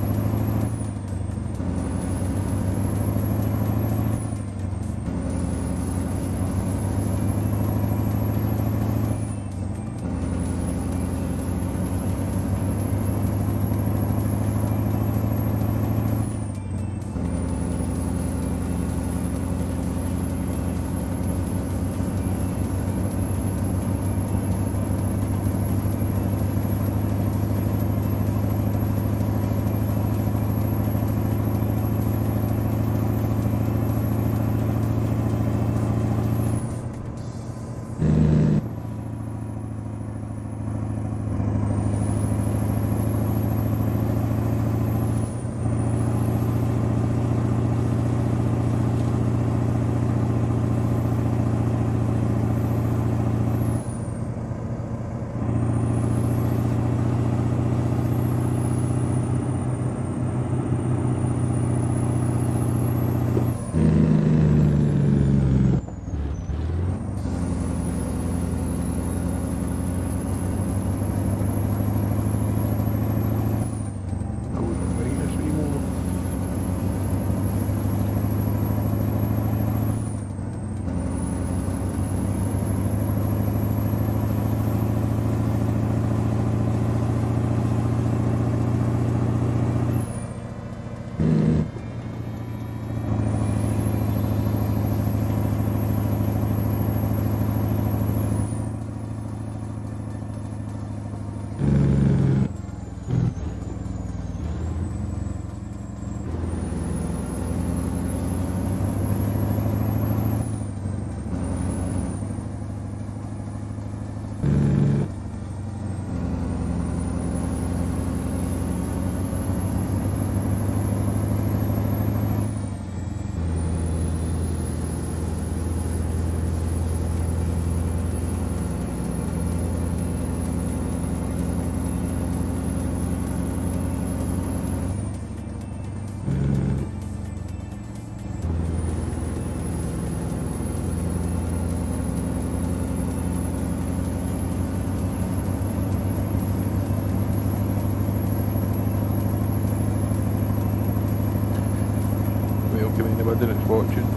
Speaker 2: It's watching.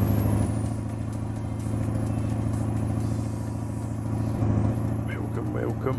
Speaker 2: Welcome, welcome.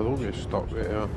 Speaker 2: don't get stuck there.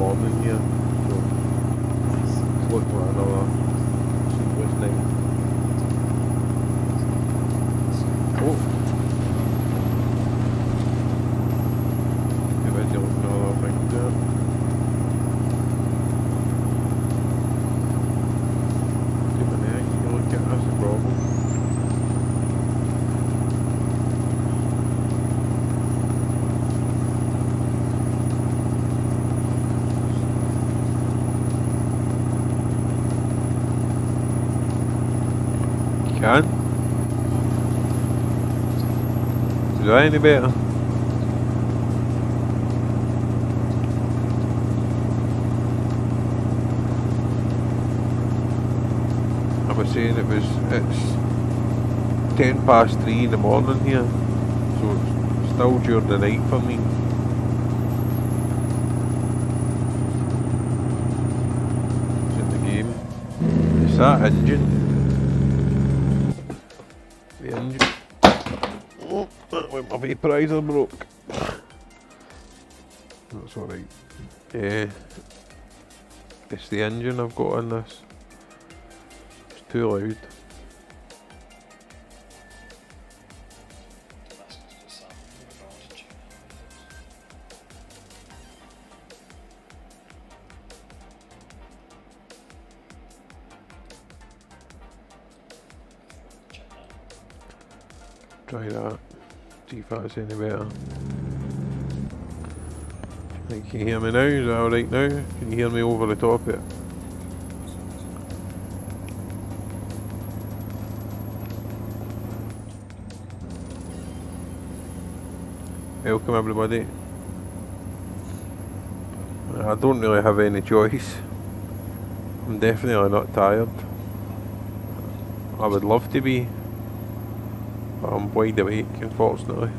Speaker 2: morning here, so it's looking like another sleepless night. Oh! You're busy looking at other things there. Too many things you look at, that's the problem. Can? Is that any better? I was saying it's 3:10 in the morning here, so it's still during the night for me. It's in the game. It's that engine. The engine. Oh, that went my vaporizer broke. That's alright. Yeah. It's the engine I've got in this. It's too loud. Try that. See if that's any better. Can you hear me now? Is that alright now? Can you hear me over the top of it? Welcome everybody. I don't really have any choice. I'm definitely not tired. I would love to be, but I'm wide awake, unfortunately.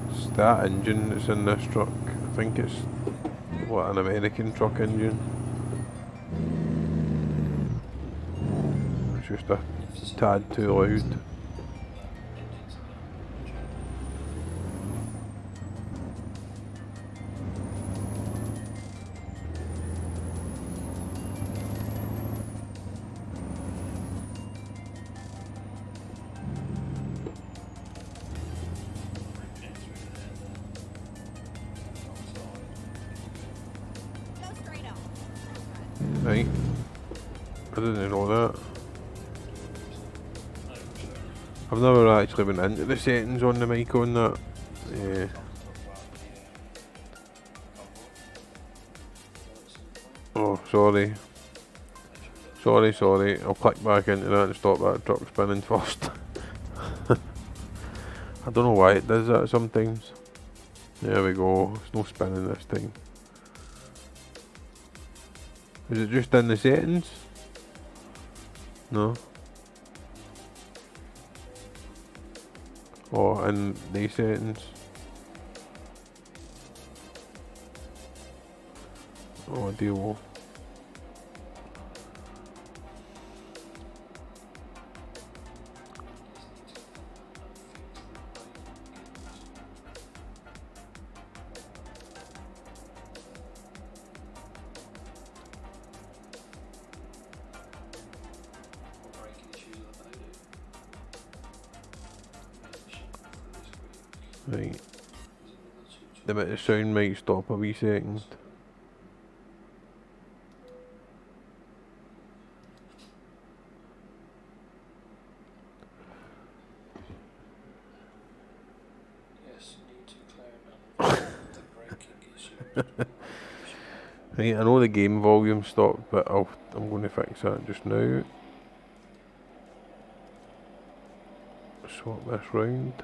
Speaker 2: It's that engine that's in this truck. I think it's what, an American truck engine. It's just a tad too loud. Right. I didn't know that. I've never actually been into the settings on the mic on that. Yeah. Oh, sorry. Sorry. I'll click back into that and stop that truck spinning first. I don't know why it does that sometimes. There we go. It's no spinning this time. Is it just in the settings? No. Or in the settings? Oh dear. Right. The bit of sound might stop a wee second.
Speaker 3: Yes, need to clarify the braking issue.
Speaker 2: Right, I know the game volume stopped, but I'm going to fix that just now. Swap this round.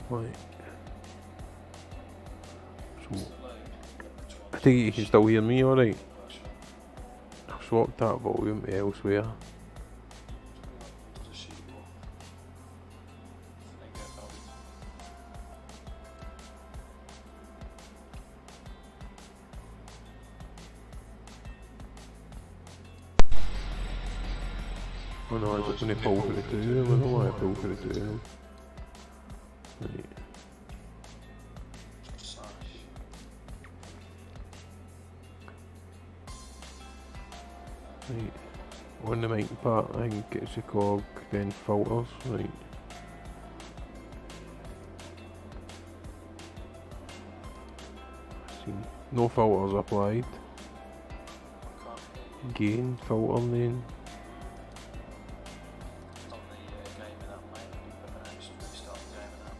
Speaker 2: Right. So, I think you can still hear me alright. I've swapped that volume to elsewhere. Oh no, I just want to pull for the two of them. I don't want to pull for the two of them. Right.
Speaker 3: Sash.
Speaker 2: Right. On the mic part, I think it's a cog, then filters. Right. See, no filters applied.
Speaker 3: Can't
Speaker 2: Gain filter then.
Speaker 3: on the gaming app, mate. But then just restart the gaming app.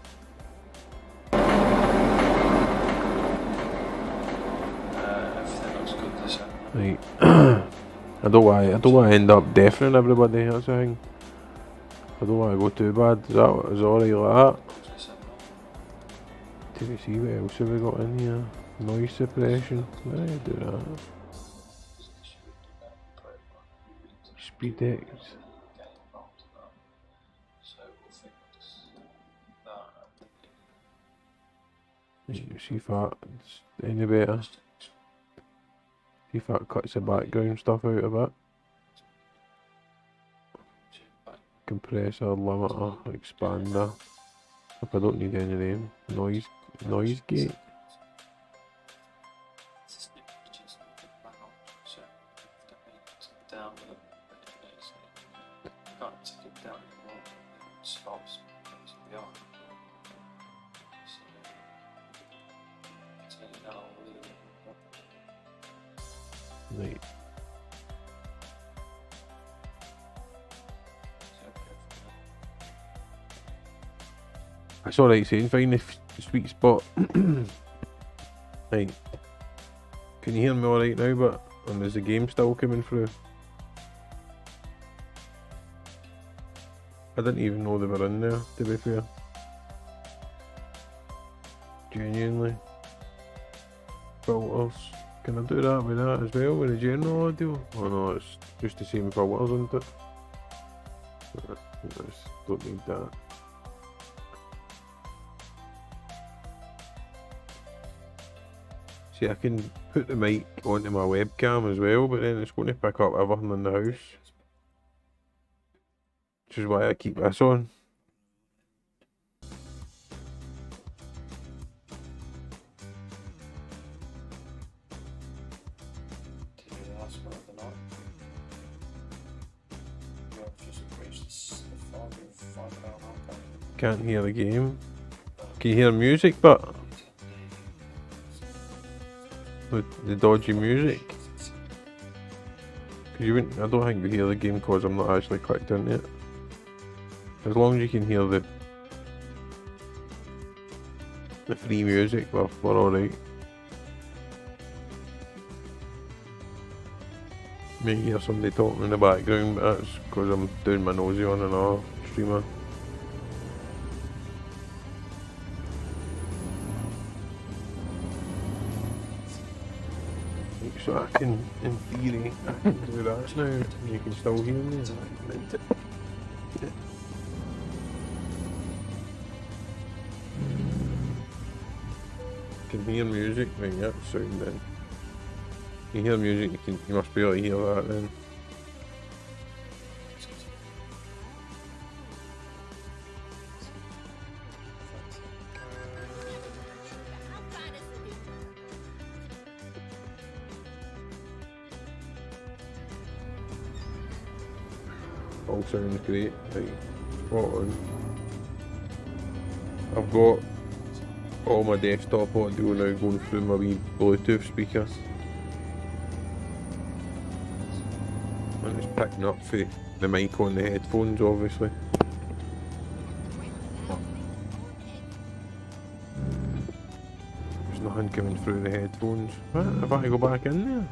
Speaker 3: Everything looks good this end.
Speaker 2: Right. I don't want to end up deafening everybody, that's the thing. I don't want to go too bad. Is alright like that?
Speaker 3: This end, mate.
Speaker 2: Did we see what else have we got in here? Noise suppression. Right, do that. Speed X.
Speaker 3: So we'll fix that.
Speaker 2: Right, see if that's any better. See if that cuts the background stuff out a bit. Compressor, limiter, expander. If I don't need any of them. Noise gate.
Speaker 3: Down with it. Can't take it down anymore. It stops basically on. So take it down a little bit.
Speaker 2: Right. That's alright, saying find the sweet spot. Right. Can you hear me alright now, but and is the game still coming through? I didn't even know they were in there, to be fair. Genuinely. Filters. Can I do that with that as well, with the general audio? Oh no, it's just the same filters, isn't it? I just don't need that. See, I can put the mic onto my webcam as well, but then it's going to pick up everything in the house. Which is why I keep this on.
Speaker 3: Did you last one of the night? You have just reached the 5 hour mark.
Speaker 2: Can't hear the game. Can you hear music, but with the dodgy music? Cause you wouldn't, I don't think we hear the game because I'm not actually clicked into it. As long as you can hear the free music, we're alright. May hear somebody talking in the background, but that's because I'm doing my nosy on another streamer. So I can, in theory, I can do that now. You can still hear me. Can hear music, right? That's sound then. You hear music, you must be able to hear that then.
Speaker 1: How fine is the new
Speaker 2: All sounds great. Right, spot on. I've got all my desktop audio now going through my wee Bluetooth speaker. And it's picking up for the mic on the headphones, obviously. There's nothing coming through the headphones. What? Have I to go back in there?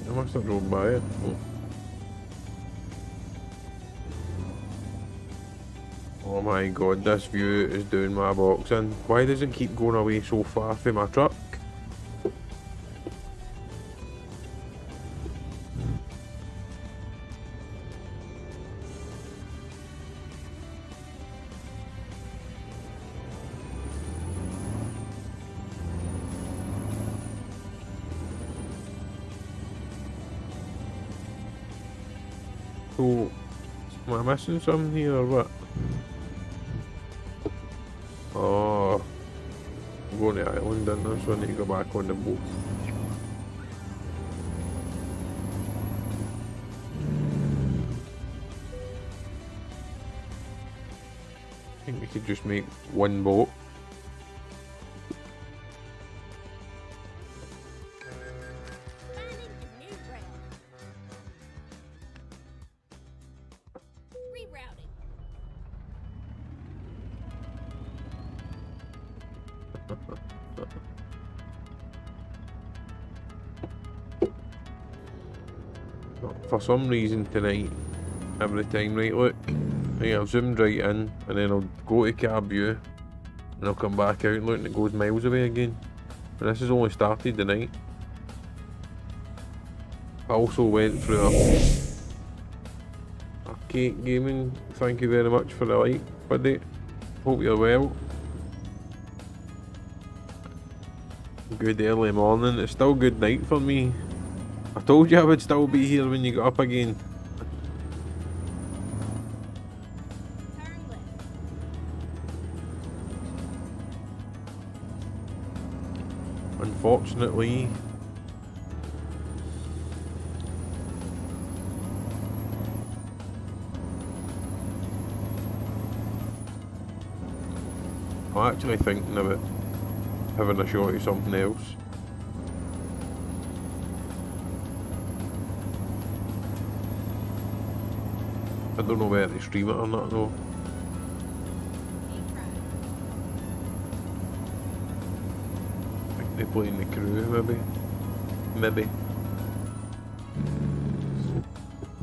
Speaker 2: I must have drove by it. Oh my god, this view is doing my box in. Why does it keep going away so far from my truck? So, am I missing something here or what? Oh, I'm going to Ireland, didn't I? So I need to go back on the boat. I think we could just make one boat.
Speaker 1: Finding the new route. Rerouting.
Speaker 2: For some reason tonight, every time, right, look, right, I've zoomed right in, and then I'll go to car view, and I'll come back out, and look, and it goes miles away again. And this has only started tonight. I also went through a Arcade Gaming, thank you very much for the like, buddy. Hope you're well. Good early morning, it's still good night for me. I told you I would still be here when you got up again.
Speaker 1: Turn left.
Speaker 2: Unfortunately, I'm actually thinking about having a shot at something else. I don't know whether to stream it or not though.
Speaker 1: Keep right.
Speaker 2: I think they're playing the crew maybe. Maybe.
Speaker 1: Now keep left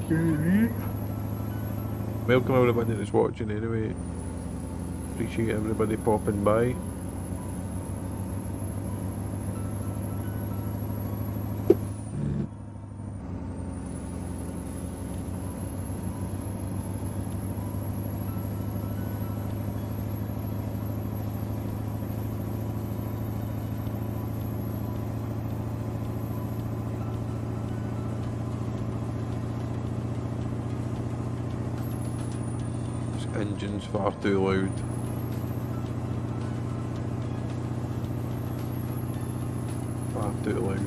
Speaker 1: there.
Speaker 2: Welcome everybody that's watching anyway. Appreciate everybody popping by. Engine's far too loud. Far too loud.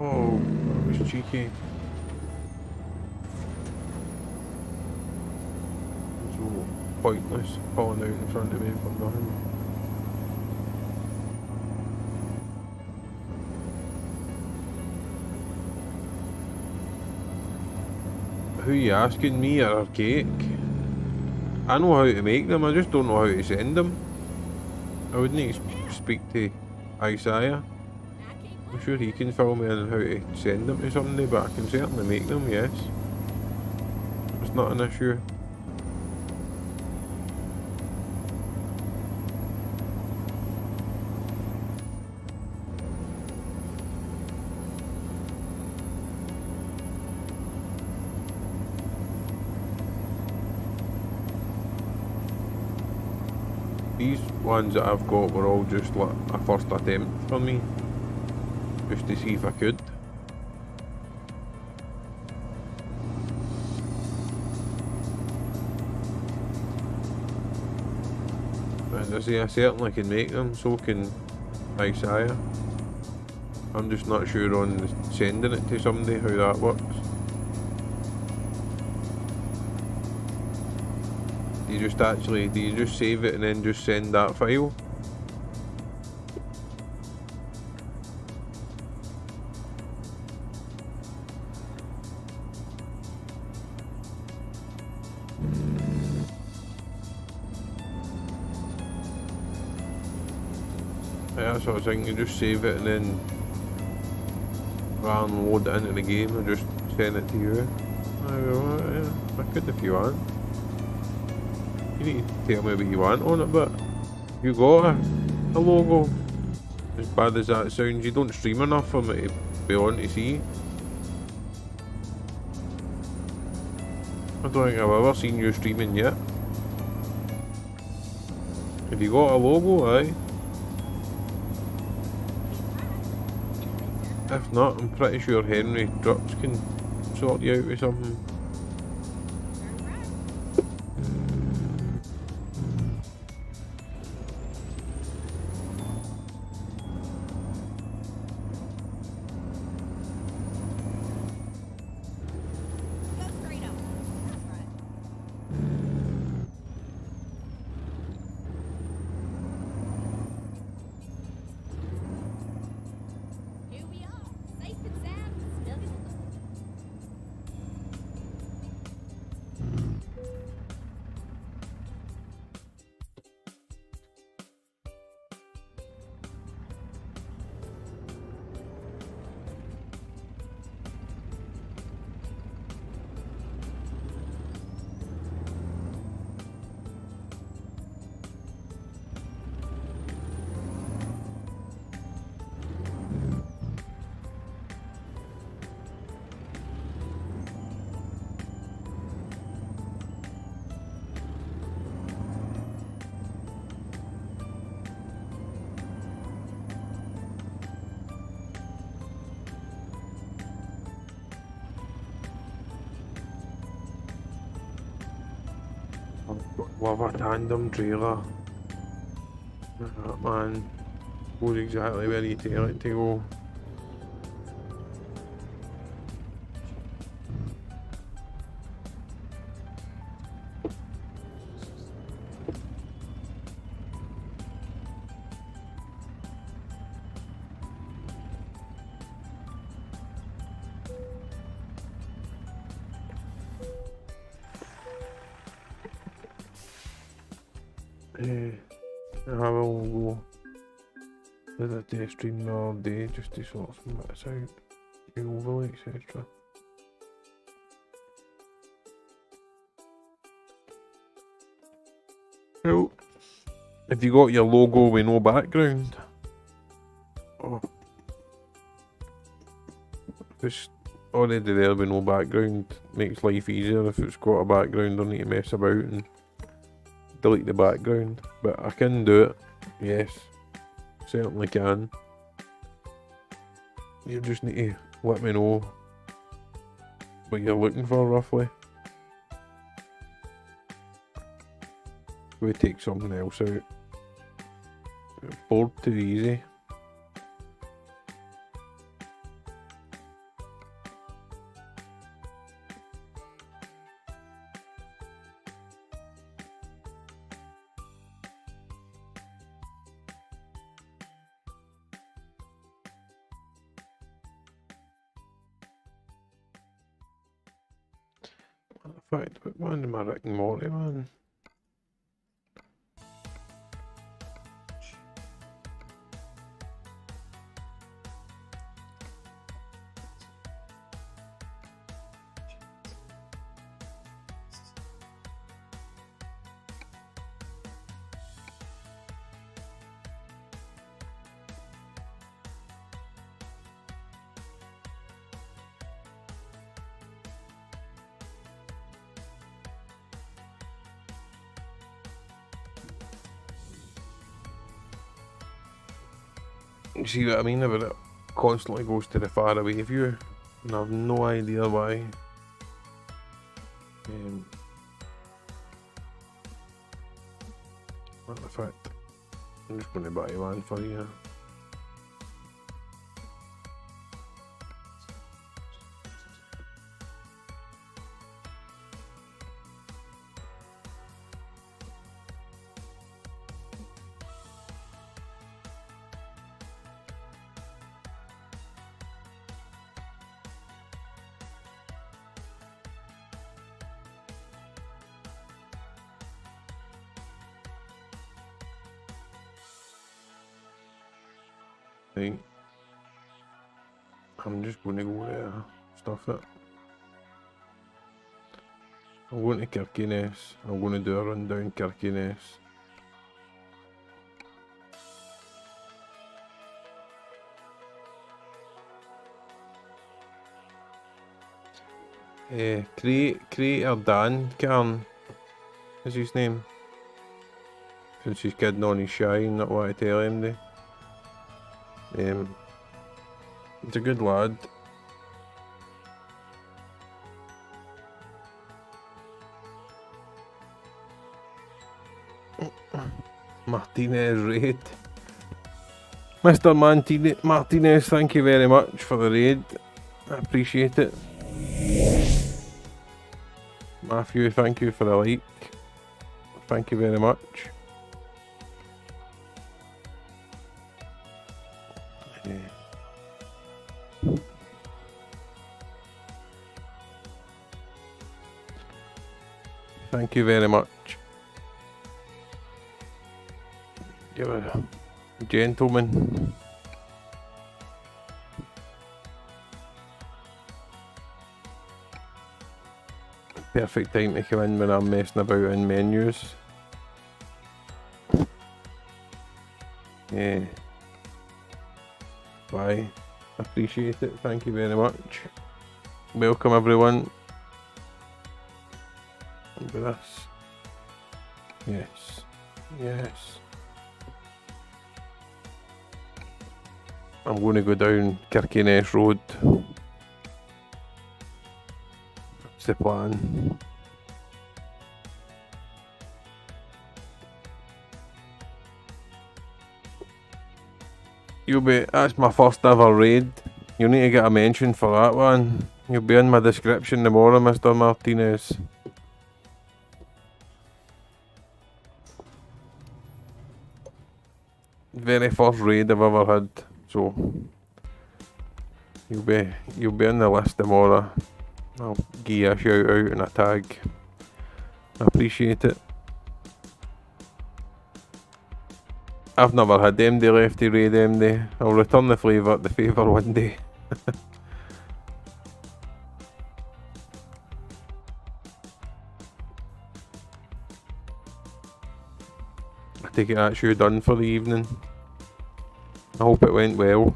Speaker 2: Oh, that was cheeky. So pointless pulling out in front of me for nothing. Who are you asking, me or a cake? I know how to make them, I just don't know how to send them. I would need to speak to Isaiah.
Speaker 1: Now keep
Speaker 2: I'm
Speaker 1: left.
Speaker 2: sure he can fill me in how to send them to somebody, but I can certainly make them, yes. It's not an issue. These ones that I've got were all just like a first attempt for me, just to see if I could. And I say I certainly can make them, so can Isaiah. I'm just not sure on sending it to somebody how that works. Do you just save it and then just send that file? Yeah, that's what I was thinking, you just save it and then rather than load it into the game, I just send it to you. Yeah, I could if you want. You need to tell me what you want on it, but you got a logo. As bad as that sounds, you don't stream enough for me to be on to see. I don't think I've ever seen you streaming yet. Have you got a logo, aye? If not, I'm pretty sure Henry Drups can sort you out with something.
Speaker 1: Go straight up. That's right. Here we are, safe and sound, snug as a bug.
Speaker 2: Love a tandem trailer. That man goes exactly where you tell it to go. I will go to the test stream the other day just to sort some bits out, the overlay, etc. Well, have you got your logo with no background? Oh. It's already there with no background, makes life easier. If it's got a background, I don't need to mess about and delete the background, but I can do it, yes, certainly can. You just need to let me know what you're looking for roughly. We take something else out. Bored too easy. In fact, but man, my Rick and Morty, man. You see what I mean about it? Constantly goes to the far away view, and I've no idea why. Matter of fact, I'm just going to buy one for you. Right. I'm just going to go there. Stuff it. I'm going to Kirkenes. I'm going to do a run down Kirkenes. Creator Dan Kern is his name. Since he's kidding on his shine, not what I tell him to. He's a good lad. Martinez raid. Mr. Martinez, thank you very much for the raid. I appreciate it. Matthew, thank you for the like. Thank you very much. Thank you very much. You're a gentleman. Perfect time to come in when I'm messing about in menus. Yeah. Bye. Appreciate it. Thank you very much. Welcome everyone. Look at this. Yes. Yes. I'm going to go down Kirkenes Road. That's the plan. That's my first ever raid. You'll need to get a mention for that one. You'll be in my description tomorrow, Mr. Martinez. Very first raid I've ever had, so you'll be on the list tomorrow. I'll give you a shout out and a tag. I appreciate it. I've never had MD lefty raid MD. I'll return the favour one day. I take it that's you done for the evening. I hope it went well.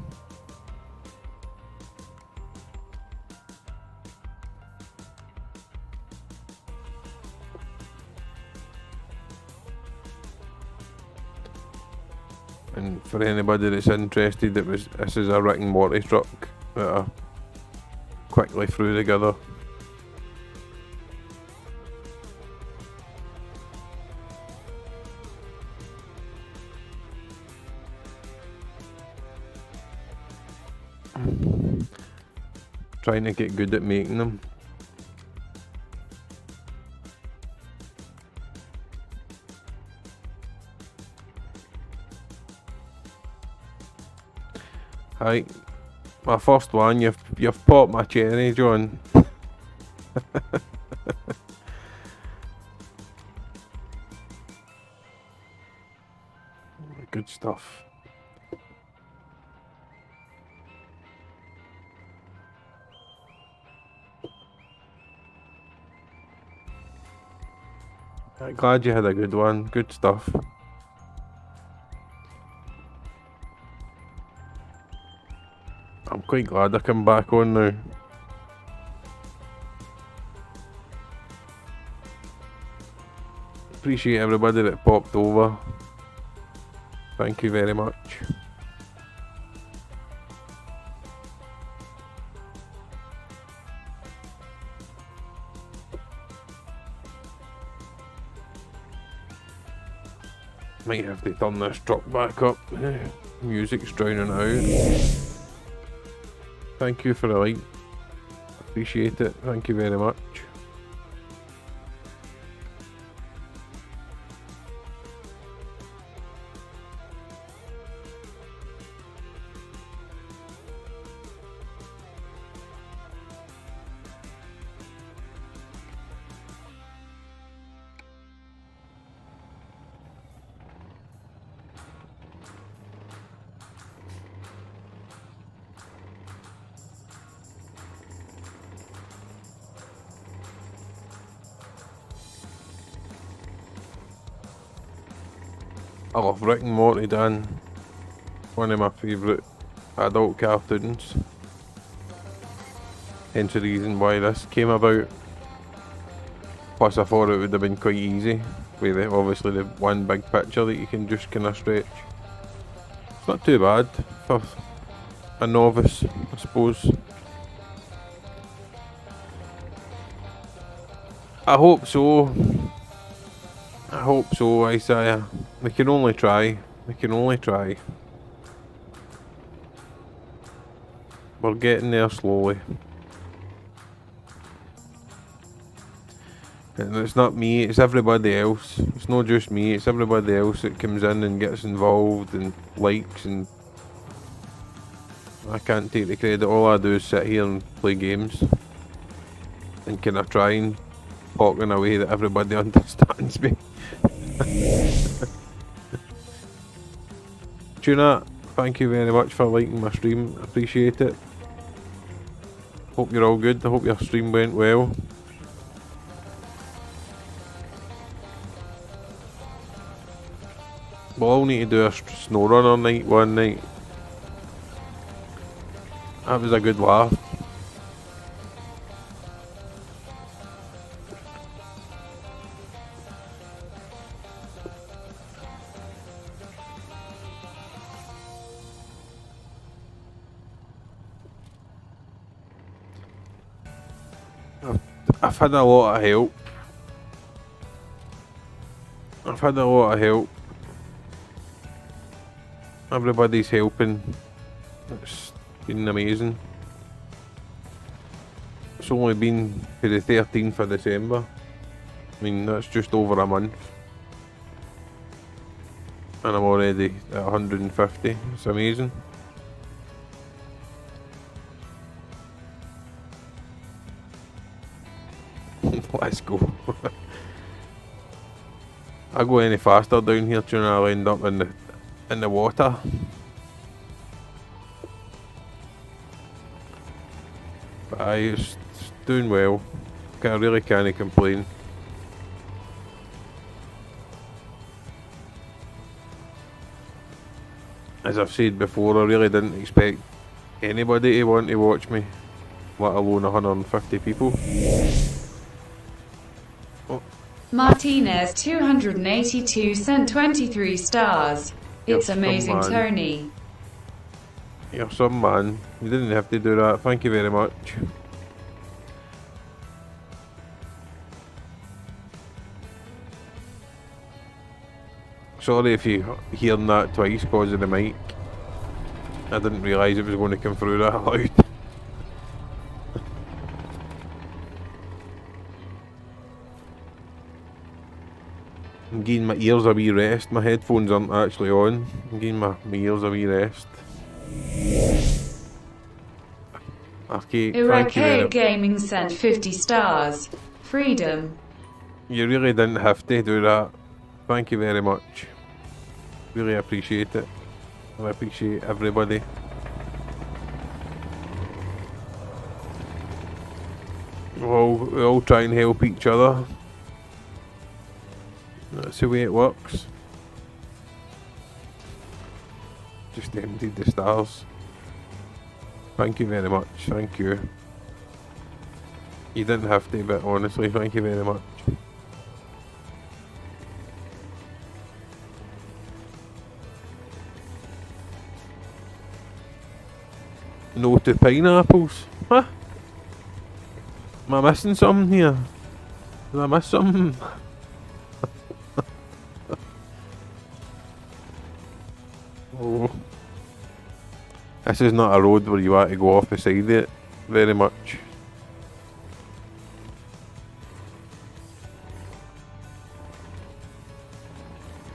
Speaker 2: And for anybody that's interested, this is a Rick and Morty truck that I quickly threw together. Trying to get good at making them. Hi, my first one. You've popped my cherry, John. Good stuff. Glad you had a good one. Good stuff. I'm quite glad I come back on now. Appreciate everybody that popped over. Thank you very much. Might have to turn this truck back up. Music's drowning out. Thank you for the like. Appreciate it. Thank you very much. I love Rick and Morty, Dan. One of my favourite adult cartoons. Hence the reason why this came about. Plus I thought it would have been quite easy. With obviously the one big picture that you can just kind of stretch. It's not too bad for a novice, I suppose. I hope so. I hope so, Isaiah. We can only try. We can only try. We're getting there slowly. And it's not me, it's everybody else. It's not just me, it's everybody else that comes in and gets involved and likes, and I can't take the credit. All I do is sit here and play games and kind of try and talk in a way that everybody understands me. Tuna, thank you very much for liking my stream, appreciate it. Hope you're all good, I hope your stream went well. We'll all need to do a snow runner night one night. That was a good laugh. I've had a lot of help. I've had a lot of help. Everybody's helping. It's been amazing. It's only been for the 13th of December. I mean, that's just over a month. And I'm already at 150. It's amazing. Let's go. I go any faster down here, Tuna, I'll end up in the water. But it's doing well. I really can't complain. As I've said before, I really didn't expect anybody to want to watch me, let alone 150 people.
Speaker 4: Martinez 282 sent 23 stars. It's amazing, Tony.
Speaker 2: You're some man. You didn't have to do that. Thank you very much. Sorry if you're hearing that twice because of the mic. I didn't realise it was going to come through that loud. I'm giving my ears a wee rest. My headphones aren't actually on. I'm giving my ears a wee rest. Okay, thank you very much.
Speaker 4: Gaming sent 50 stars. Freedom.
Speaker 2: You really didn't have to do that. Thank you very much. Really appreciate it. I appreciate everybody. We all try and help each other. That's the way it works. Just emptied the stars. Thank you very much, thank you. You didn't have to, but honestly, thank you very much. No to pineapples? Huh? Am I missing something here? Did I miss something? Oh. This is not a road where you want to go off beside it very much.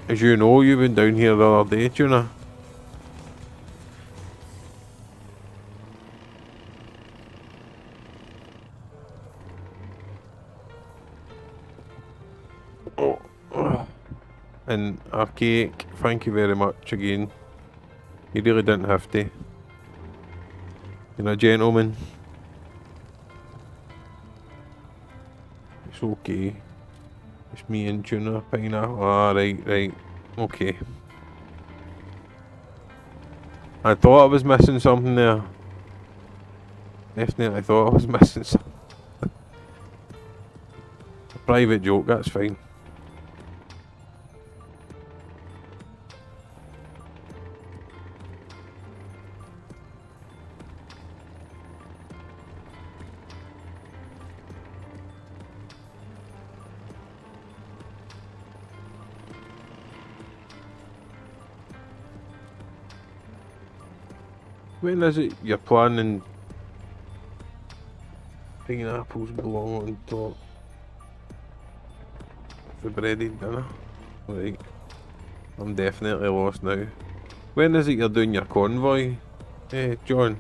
Speaker 2: As you know, you've been down here the other day, Tuna. And Archaic, thank you very much again. You really didn't have to. You're a gentleman. It's okay. It's me and Tuna, Pineapple. Ah, right. Okay. I thought I was missing something there. Definitely thought I was missing something. A private joke, that's fine. When is it you're planning pineapples belong on top of the breaded dinner? Right, I'm definitely lost now. When is it you're doing your convoy, John?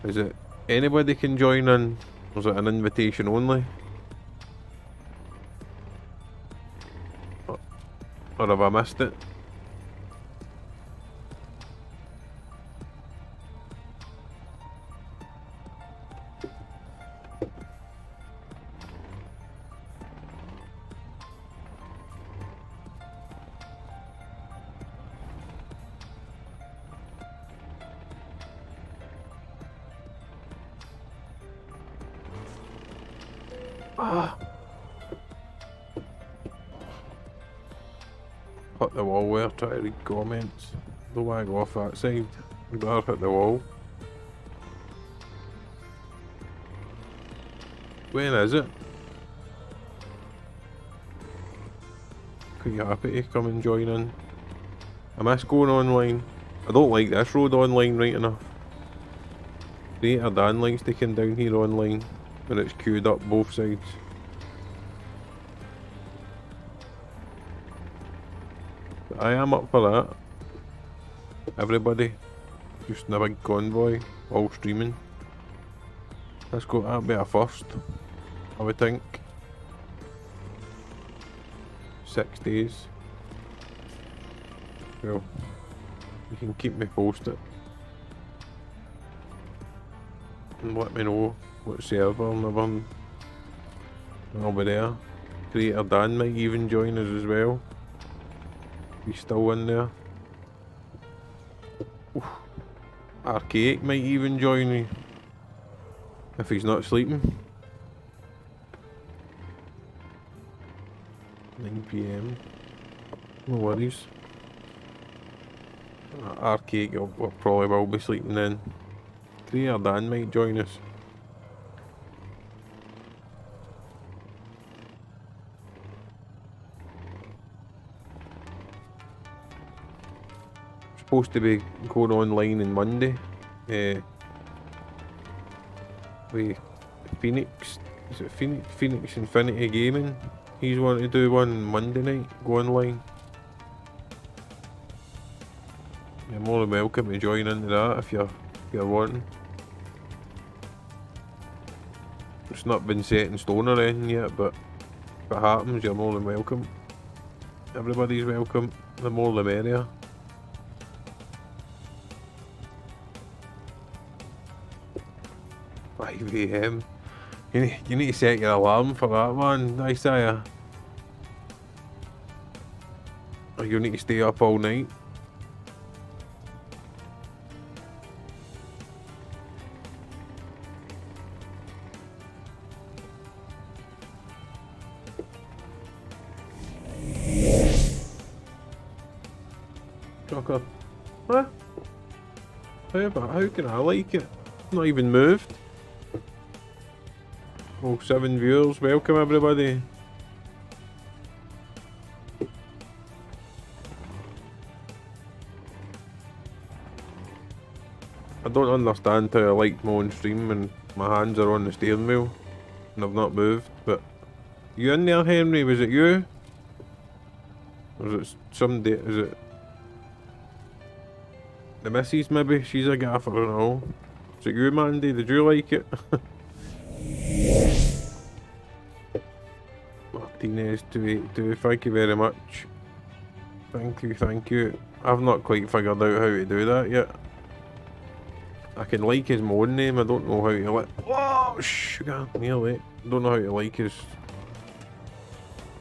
Speaker 2: Is it anybody can join in? Or is it an invitation only? Or have I missed it? Hit the wall there, try to read comments. Don't want to go off that side. I'd rather hit the wall. When is it? Could you happy to come and join in? I miss going online. I don't like this road online right enough. Creator Dan likes to come down here online when it's queued up both sides. But I am up for that. Everybody, just in a big convoy, all streaming. That'll be a first, I would think. 6 days. Well, you can keep me posted. And let me know what server and everything. I'll be there. Creator Dan might even join us as well. He's still in there. Oof. Archaic might even join me. If he's not sleeping. 9 PM. No worries. Archaic will probably will be sleeping then. Creator Dan might join us. Supposed to be going online on Monday. With Phoenix. Is it Phoenix? Phoenix Infinity Gaming. He's wanting to do one Monday night. Go online. You're more than welcome to join into that if you're wanting. It's not been set in stone or anything yet, but if it happens, you're more than welcome. Everybody's welcome. The more the merrier. AM. You need to set your alarm for that one, Isaiah. Or you need to stay up all night. Chocker. Huh? How can I like it? Not even moved. Oh, 7 viewers. Welcome everybody. I don't understand how I like my own stream when my hands are on the steering wheel and I've not moved, but you in there, Henry? Was it you? Or was it somebody? Is it the missus maybe? She's a gaffer and all. Is it you, Mandy? Did you like it? Martinez282, thank you very much. Thank you. I've not quite figured out how to do that yet. I can like his mod name, I don't know how to like. Oh, sugar, nearly. I don't know how to like his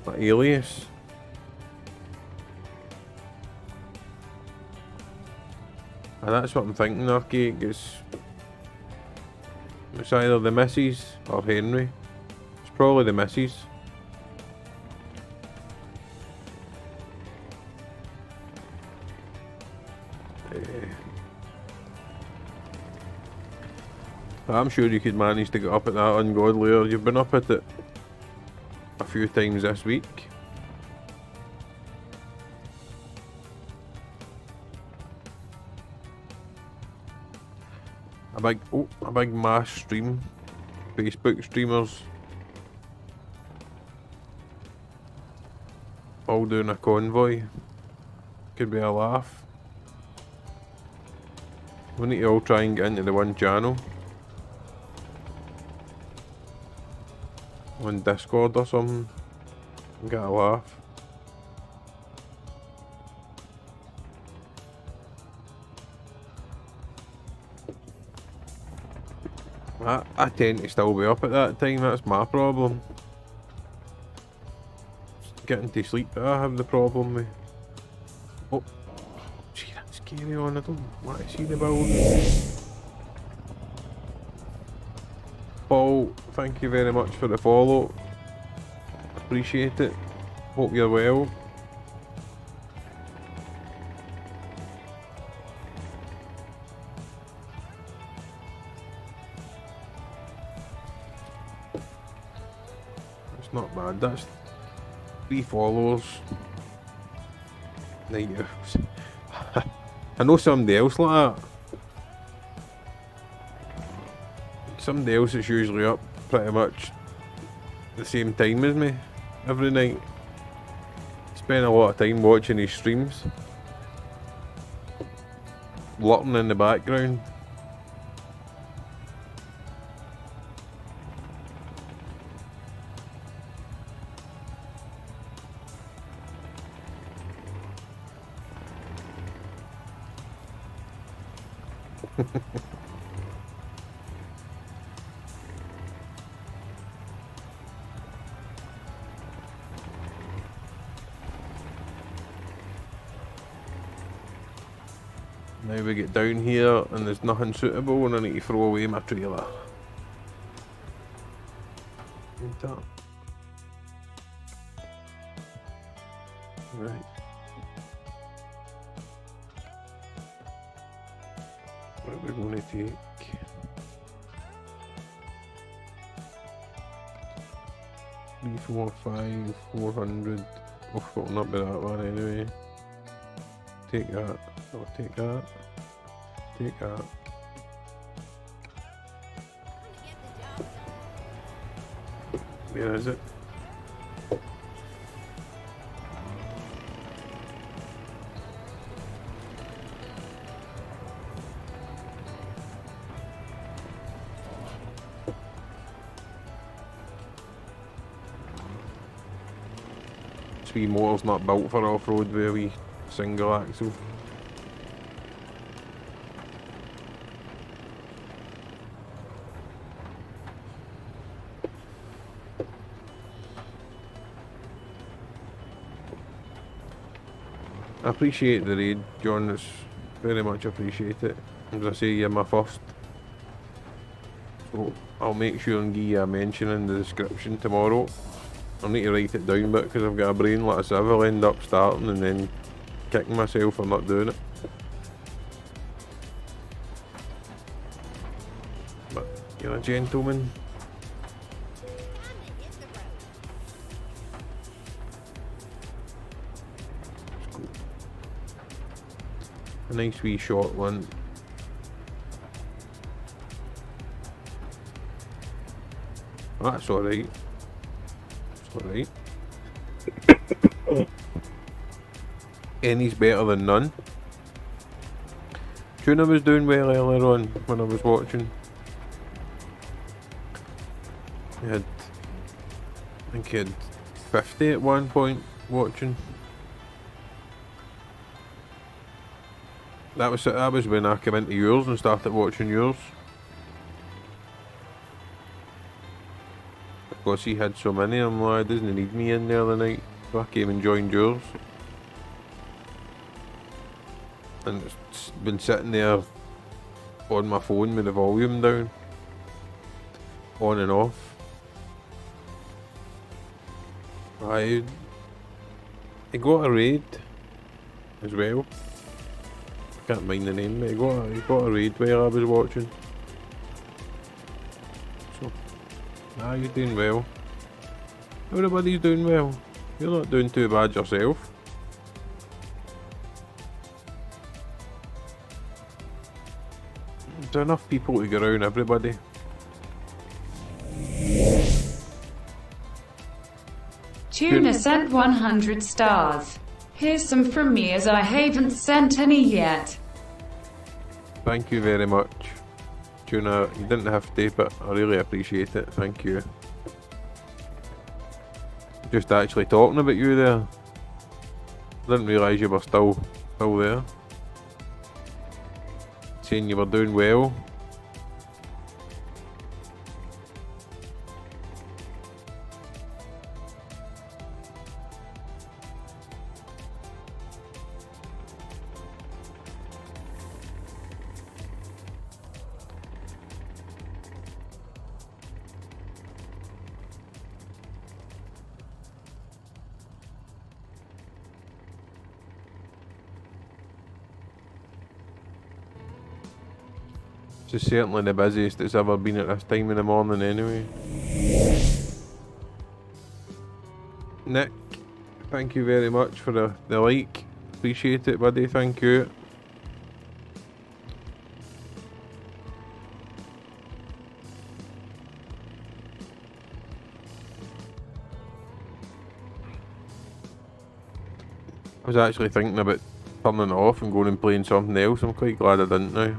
Speaker 2: that alias. And that's what I'm thinking, Arcade. It's either the missus or Henry. It's probably the missus. I'm sure you could manage to get up at that ungodly hour. You've been up at it a few times this week. A big mass stream. Facebook streamers all doing a convoy. Could be a laugh. We need to all try and get into the one channel on Discord or something and get a laugh. I tend to still be up at that time, that's my problem. Getting to sleep, I have the problem with. Oh, gee, that's scary on, I don't want to see the building. Paul, thank you very much for the follow. Appreciate it. Hope you're well. Not bad, that's 3 followers. Negative. I know somebody else like that. Somebody else that's usually up pretty much the same time as me every night. Spend a lot of time watching his streams. Lurking in the background. Now we get down here and there's nothing suitable and I need to throw away my trailer. Right. What are we going to take? Three, 4, 5, 400. Oh, it'll not be that one anyway. Take that. I'll take that. Take that. Where is it? This wee motor's not built for off-road with a wee single axle. I appreciate the raid, John, it's very much appreciate it. As I say, you're my first. So I'll make sure and give you a mention in the description tomorrow. I'll need to write it down, but because I've got a brain like a sieve, I'll end up starting and then kicking myself for not doing it. But you're a gentleman. A nice wee short one. That's alright. That's alright. Any's better than none. Tuna was doing well earlier on when I was watching. He had, I think he had 50 at one point watching. That was when I came into yours and started watching yours. Because he had so many, I'm like, doesn't need me in there the night. So I came and joined yours. and it's been sitting there on my phone with the volume down, on and off. I got a raid as well. Can't mind the name, but he got a raid while I was watching. So, you're doing well. Everybody's doing well. You're not doing too bad yourself. There's enough people to go around everybody.
Speaker 4: Tuna sent 100 stars. Here's some from me as I haven't sent any yet.
Speaker 2: Thank you very much, Tuna. You didn't have to, but I really appreciate it. Thank you. Just actually talking about you there. Didn't realise you were still there. Saying you were doing well. It's certainly the busiest it's ever been at this time in the morning anyway. Nick, thank you very much for the like. Appreciate it, buddy, thank you. I was actually thinking about turning it off and going and playing something else. I'm quite glad I didn't now.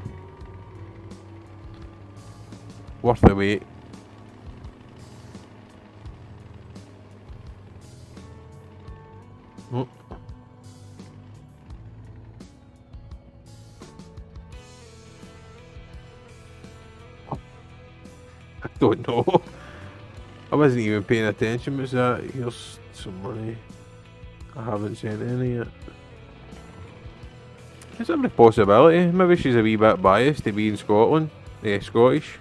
Speaker 2: Worth the wait. Oh. I don't know. I wasn't even paying attention. Was that? Here's some money. I haven't sent any yet. Is there a possibility? Maybe she's a wee bit biased to be in Scotland. Scottish.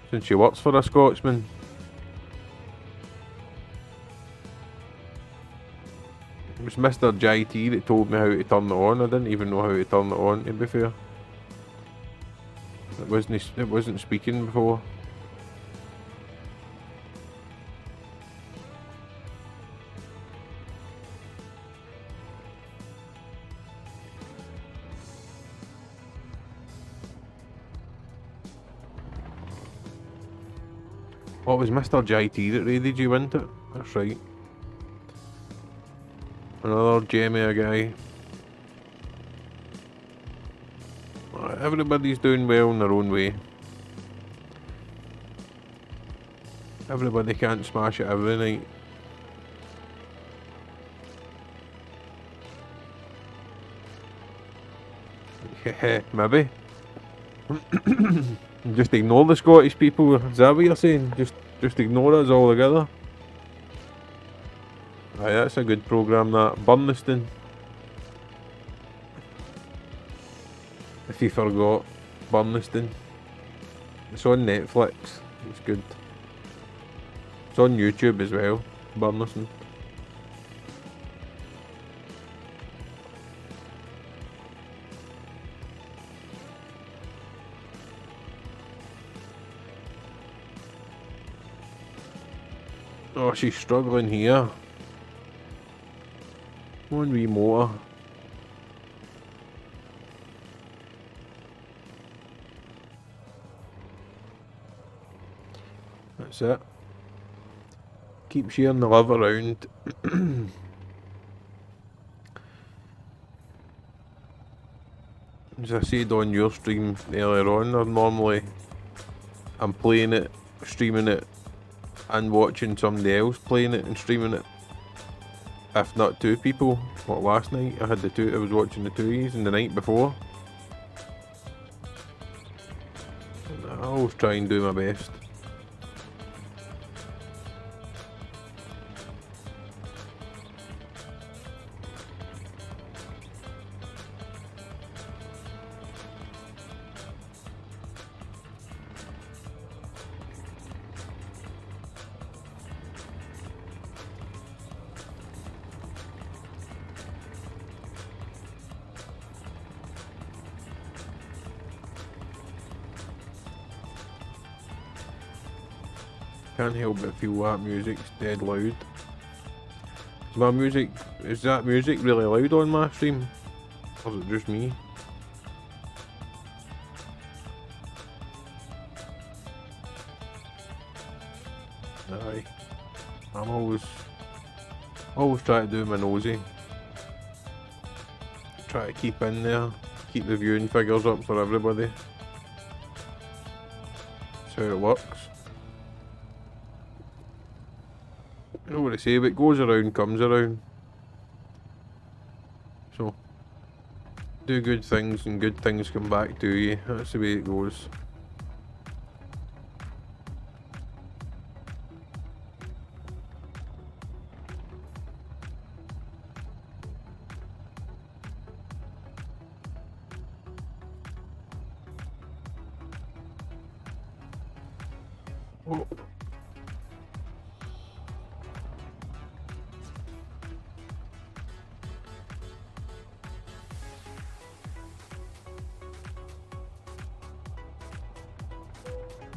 Speaker 2: Since she works for a Scotsman. It was Mr. JT that told me how to turn it on. I didn't even know how to turn it on, to be fair. It wasn't speaking before. Oh, it was Mr. JT that raided you, wasn't it? That's right. Another Jamie guy. Everybody's doing well in their own way. Everybody can't smash it every night. Yeah, maybe. Just ignore the Scottish people, is that what you're saying? Just ignore us all together? Aye, that's a good programme, that. Burniston. If you forgot, Burniston. It's on Netflix, it's good. It's on YouTube as well, Burniston. Oh, she's struggling here. One wee motor. That's it. Keep sharing the love around. As I said on your stream earlier on, normally I'm playing it, streaming it, and watching somebody else playing it and streaming it. If not two people. What, last night I was watching the two of yous, and the night before. And I always try and do my best. Can't help but feel that music's dead loud. My music, is that music really loud on my stream? Or is it just me? Aye. I'm always trying to do my nosy. Try to keep in there, keep the viewing figures up for everybody. That's how it works. You know what I say, what goes around comes around. So, do good things and good things come back to you. That's the way it goes. Oh.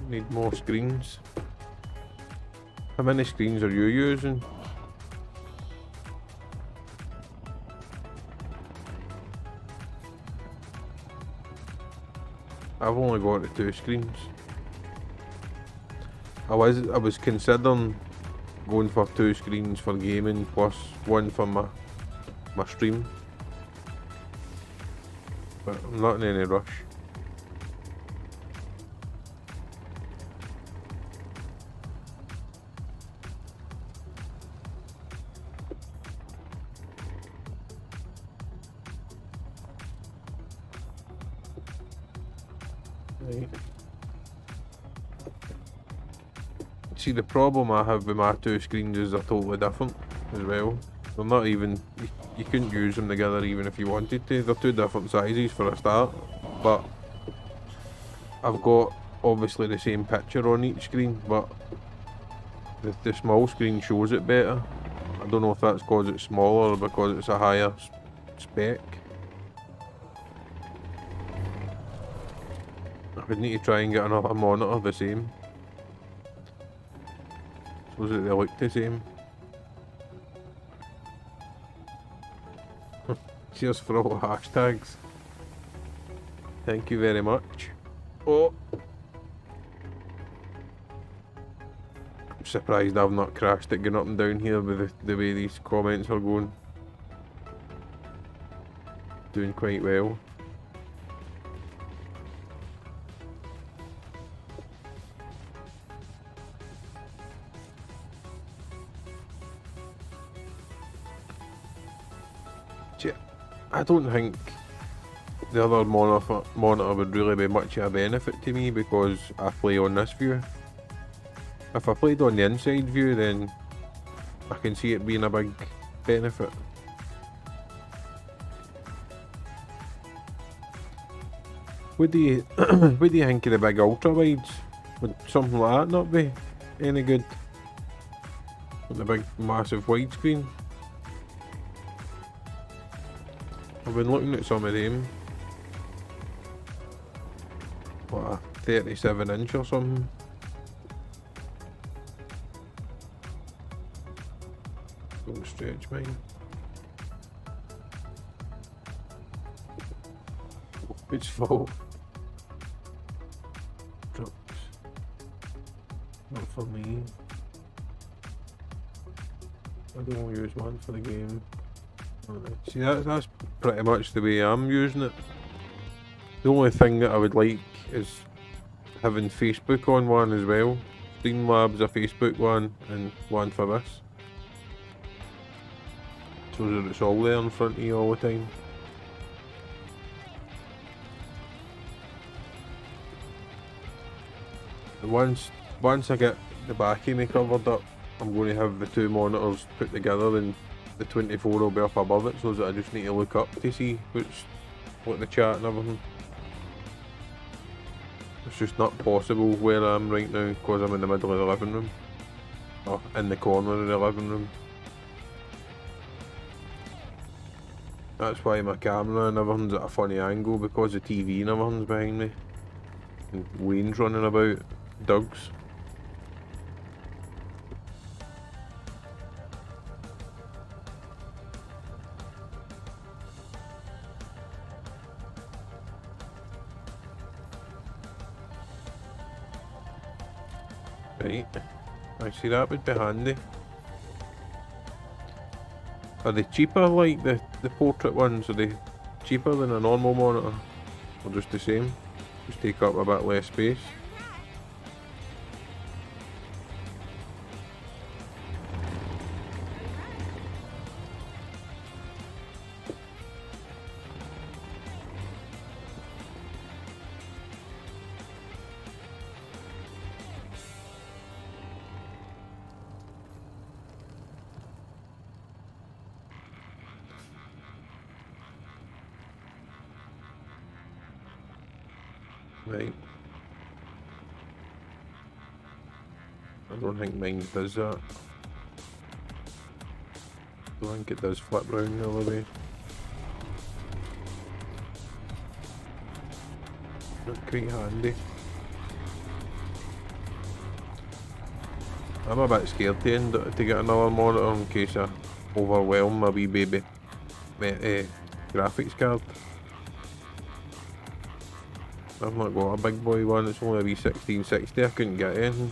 Speaker 2: Need more screens. How many screens are you using? I've only got the 2 screens. I was considering going for 2 screens for gaming plus one for my stream, but I'm not in any rush. Right. See, the problem I have with my 2 screens is they're totally different as well. They're not even, you couldn't use them together even if you wanted to. They're 2 different sizes for a start, but I've got obviously the same picture on each screen, but the small screen shows it better. I don't know if that's because it's smaller or because it's a higher spec. I would need to try and get another monitor the same. Suppose that they look the same. Cheers for all the hashtags. Thank you very much. Oh! I'm surprised I've not crashed it going up and down here with the way these comments are going. Doing quite well. I don't think the other monitor would really be much of a benefit to me because I play on this view. If I played on the inside view, then I can see it being a big benefit. What do you think of the big ultra wides? Would something like that not be any good? With the big massive widescreen? I've been looking at some of them. What, a 37 inch or something? Don't stretch mine. It's full. Drops. Not for me. I don't want to use one for the game. See, that's pretty much the way I'm using it. The only thing that I would like is having Facebook on one as well. Streamlabs, a Facebook one, and one for this. So that it's all there in front of you all the time. Once I get the back of me covered up, I'm going to have the 2 monitors put together and the 24 will be up above it, so that I just need to look up to see what the chat and everything. It's just not possible where I am right now because I'm in the middle of the living room. Or in the corner of the living room. That's why my camera and everything's at a funny angle, because the TV and everything's behind me. And Wayne's running about. Doug's. Right. I see that would be handy. Are they cheaper like the portrait ones? Are they cheaper than a normal monitor? Or just the same? Just take up a bit less space? Right. I don't think mine does that. I think it does flip round the other way. Not quite handy. I'm a bit scared to get another monitor in case I overwhelm my wee baby graphics card. I've not got a big boy one, it's only a wee 1660. I couldn't get anything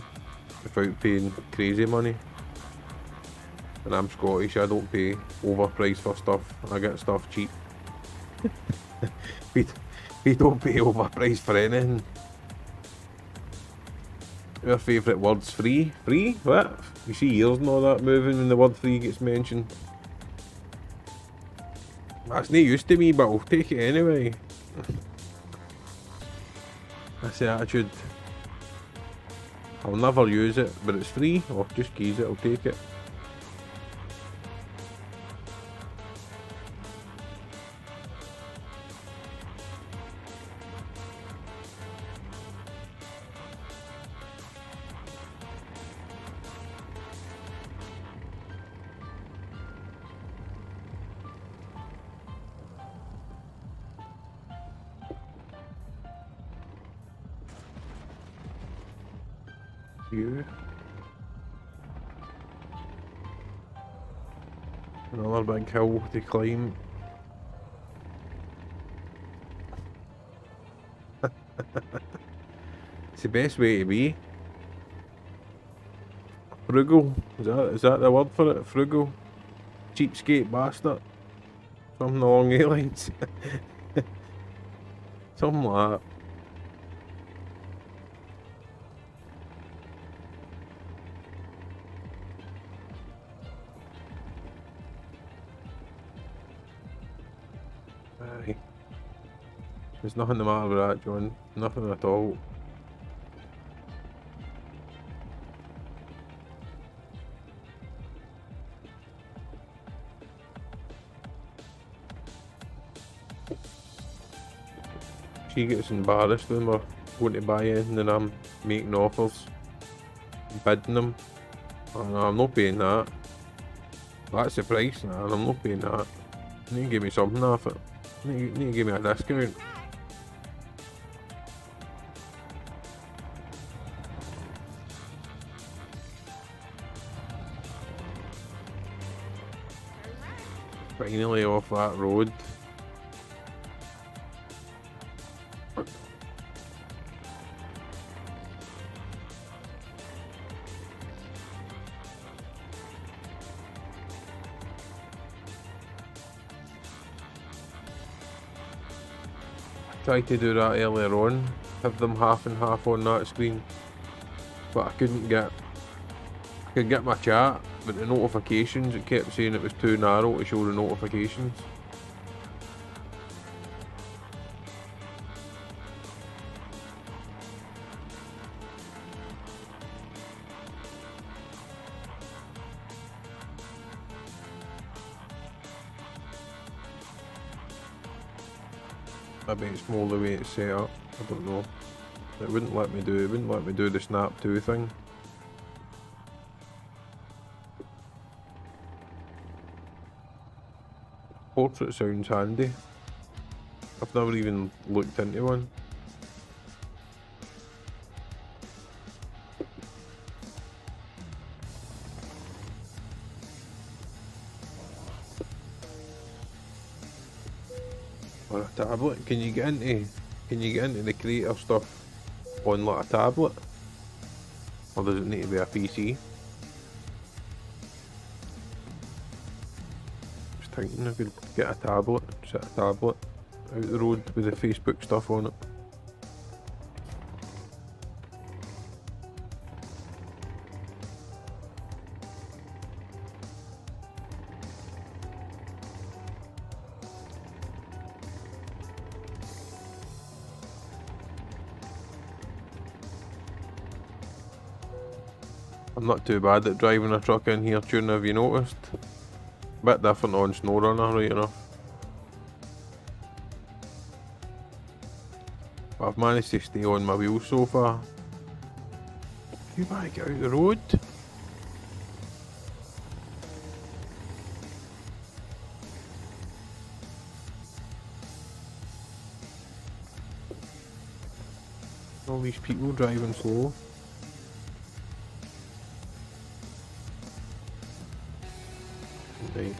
Speaker 2: without paying crazy money. And I'm Scottish, I don't pay overpriced for stuff, I get stuff cheap. we don't pay overpriced for anything. Your favourite word's free? Free? What? You see ears and all that moving when the word free gets mentioned. That's no use to me, but I'll take it anyway. That's the attitude. I'll never use it, but it's free. Oh, just keys it, I'll take it. You. Another big hill to climb. It's the best way to be. Frugal. Is that the word for it? Frugal. Cheapskate bastard. Something along the lines. Something like that. Aye. There's nothing the matter with that, John. Nothing at all. She gets embarrassed when we're going to buy anything and I'm making offers, bidding them. Oh, no, I'm not paying that. That's the price, nah, I'm not paying that. You need to give me something off it. You need to give me a discount. Finally off that road. Tried to do that earlier on, have them half and half on that screen, but I couldn't get. I could get my chat, but the notifications, it kept saying it was too narrow to show the notifications. Maybe it's more the way it's set up, I don't know. It wouldn't let me do the snap 2 thing. Portrait sounds handy. I've never even looked into one. Or a tablet? Can you get into the creator stuff on like a tablet? Or does it need to be a PC? Just thinking I could get a tablet, set a tablet out the road with the Facebook stuff on it. I'm not too bad at driving a truck in here, Tuna, have you noticed? Bit different on SnowRunner, right enough. But I've managed to stay on my wheels so far. You might get out the road. All these people driving slow. Right.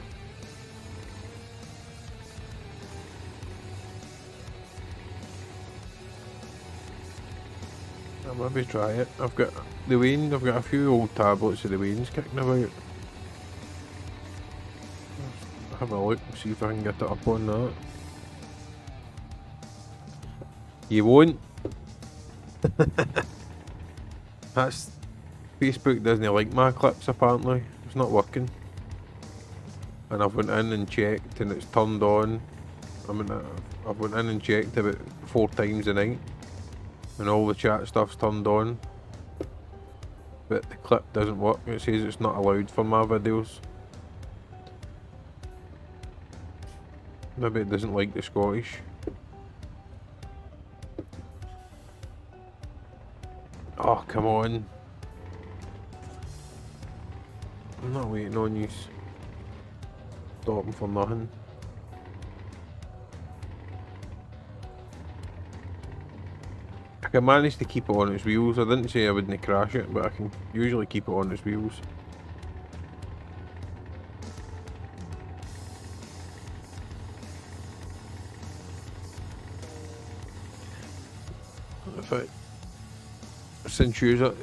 Speaker 2: I'll maybe try it. I've got the Wayne, I've got a few old tablets of the Wayne's kicking about. Have a look, see if I can get it up on that. You won't. That's Facebook doesn't like my clips apparently. It's not working. And I've went in and checked and it's turned on. I've went in and checked about 4 times a night. And all the chat stuff's turned on. But the clip doesn't work. It says it's not allowed for my videos. Maybe it doesn't like the Scottish. Oh, come on. I'm not waiting on you. Stopping for nothing. I can manage to keep it on its wheels. I didn't say I wouldn't crash it, but I can usually keep it on its wheels. If it, since you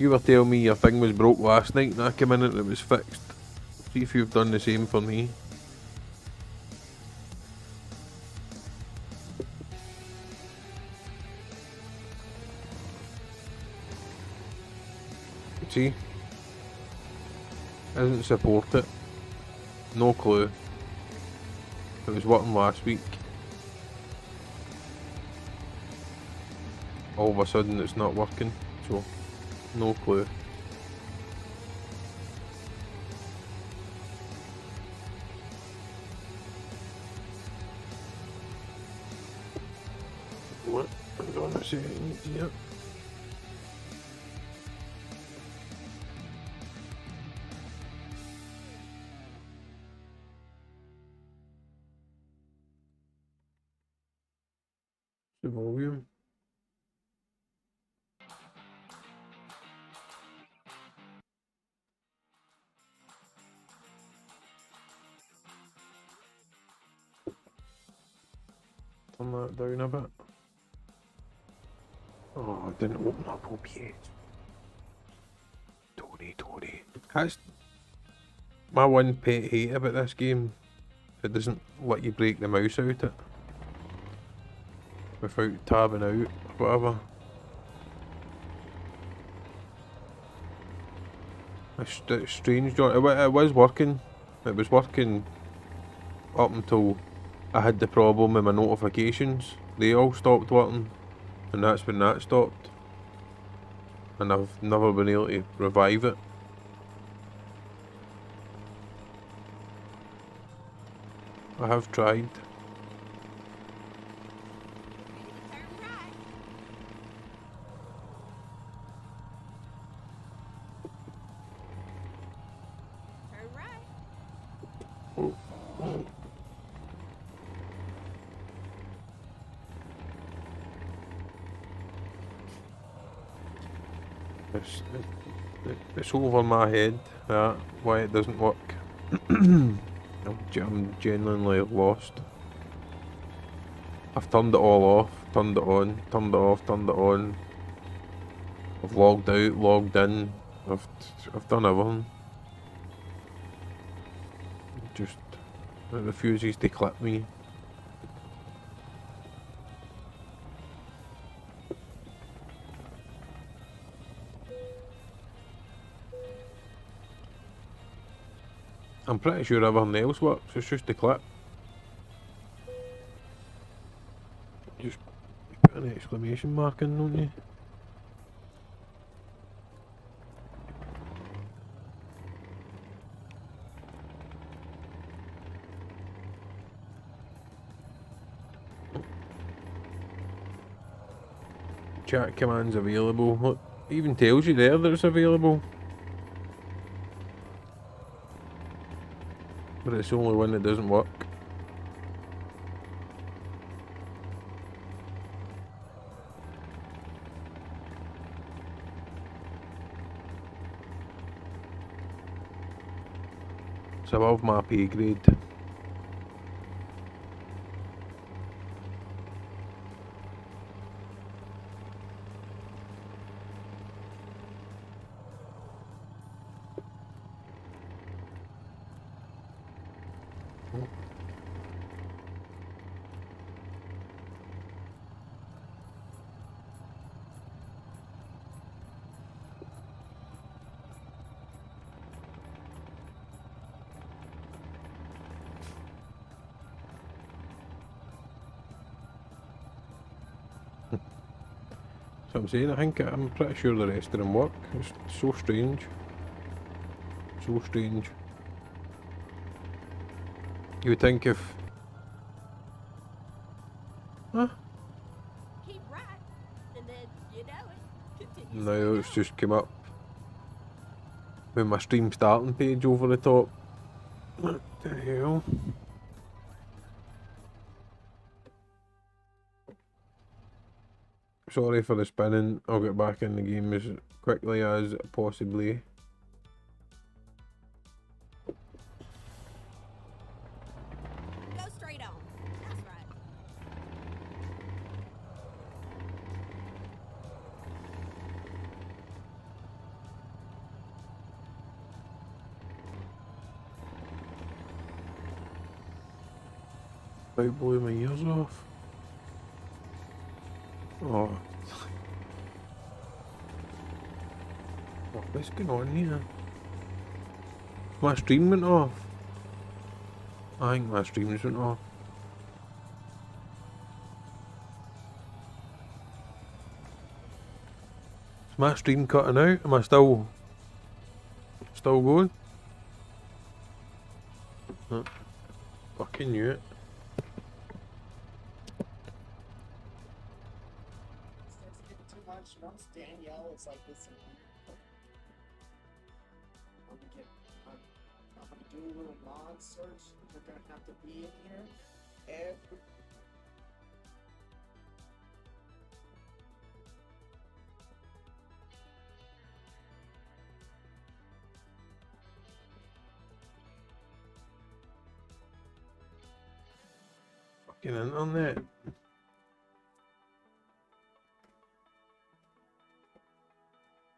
Speaker 2: were telling me your thing was broke last night and I came in and it was fixed. See if you've done the same for me. See? Doesn't support it. No clue. It was working last week. All of a sudden it's not working, so no clue. What? Hang on a second, yep. The volume. Turn that down a bit. Oh, it didn't open up OBS. Tony. That's my one pet hate about this game. It doesn't let you break the mouse out it without tabbing out or whatever. It's strange, John. It was working. It was working up until I had the problem with my notifications. They all stopped working, and that's when that stopped. And I've never been able to revive it. I have tried.
Speaker 1: Turn right. Turn right.
Speaker 2: It's over my head, why it doesn't work. I'm genuinely lost. I've turned it all off, turned it on, turned it off, turned it on. I've logged out, logged in. I've done everything. Just it refuses to clip me. I'm pretty sure everything else works, it's just the clip. Just put an exclamation mark in, don't you? Chat commands available. Look, it even tells you there that it's available. But it's the only one that doesn't work. It's above my pay grade. So I'm saying, I'm pretty sure the rest of them work. It's so strange. So strange. You would think if... Huh?
Speaker 1: Keep right, and then you know it. Continue.
Speaker 2: Now it's just come up with my stream starting page over the top. What the hell? Sorry for the spinning. I'll get back in the game as quickly as possibly.
Speaker 1: Go straight on. That's right.
Speaker 2: About blew my ears off. Oh. What's going on here? My stream went off. I think my streams went off. Is my stream cutting out? Am I still going? Huh. Fucking knew it.
Speaker 5: Starts getting too much. Once Danielle is like, listen, I'm gonna do a little mod search. We're gonna have to be in here every.
Speaker 2: Fucking internet.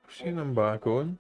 Speaker 2: Seen I'm back on.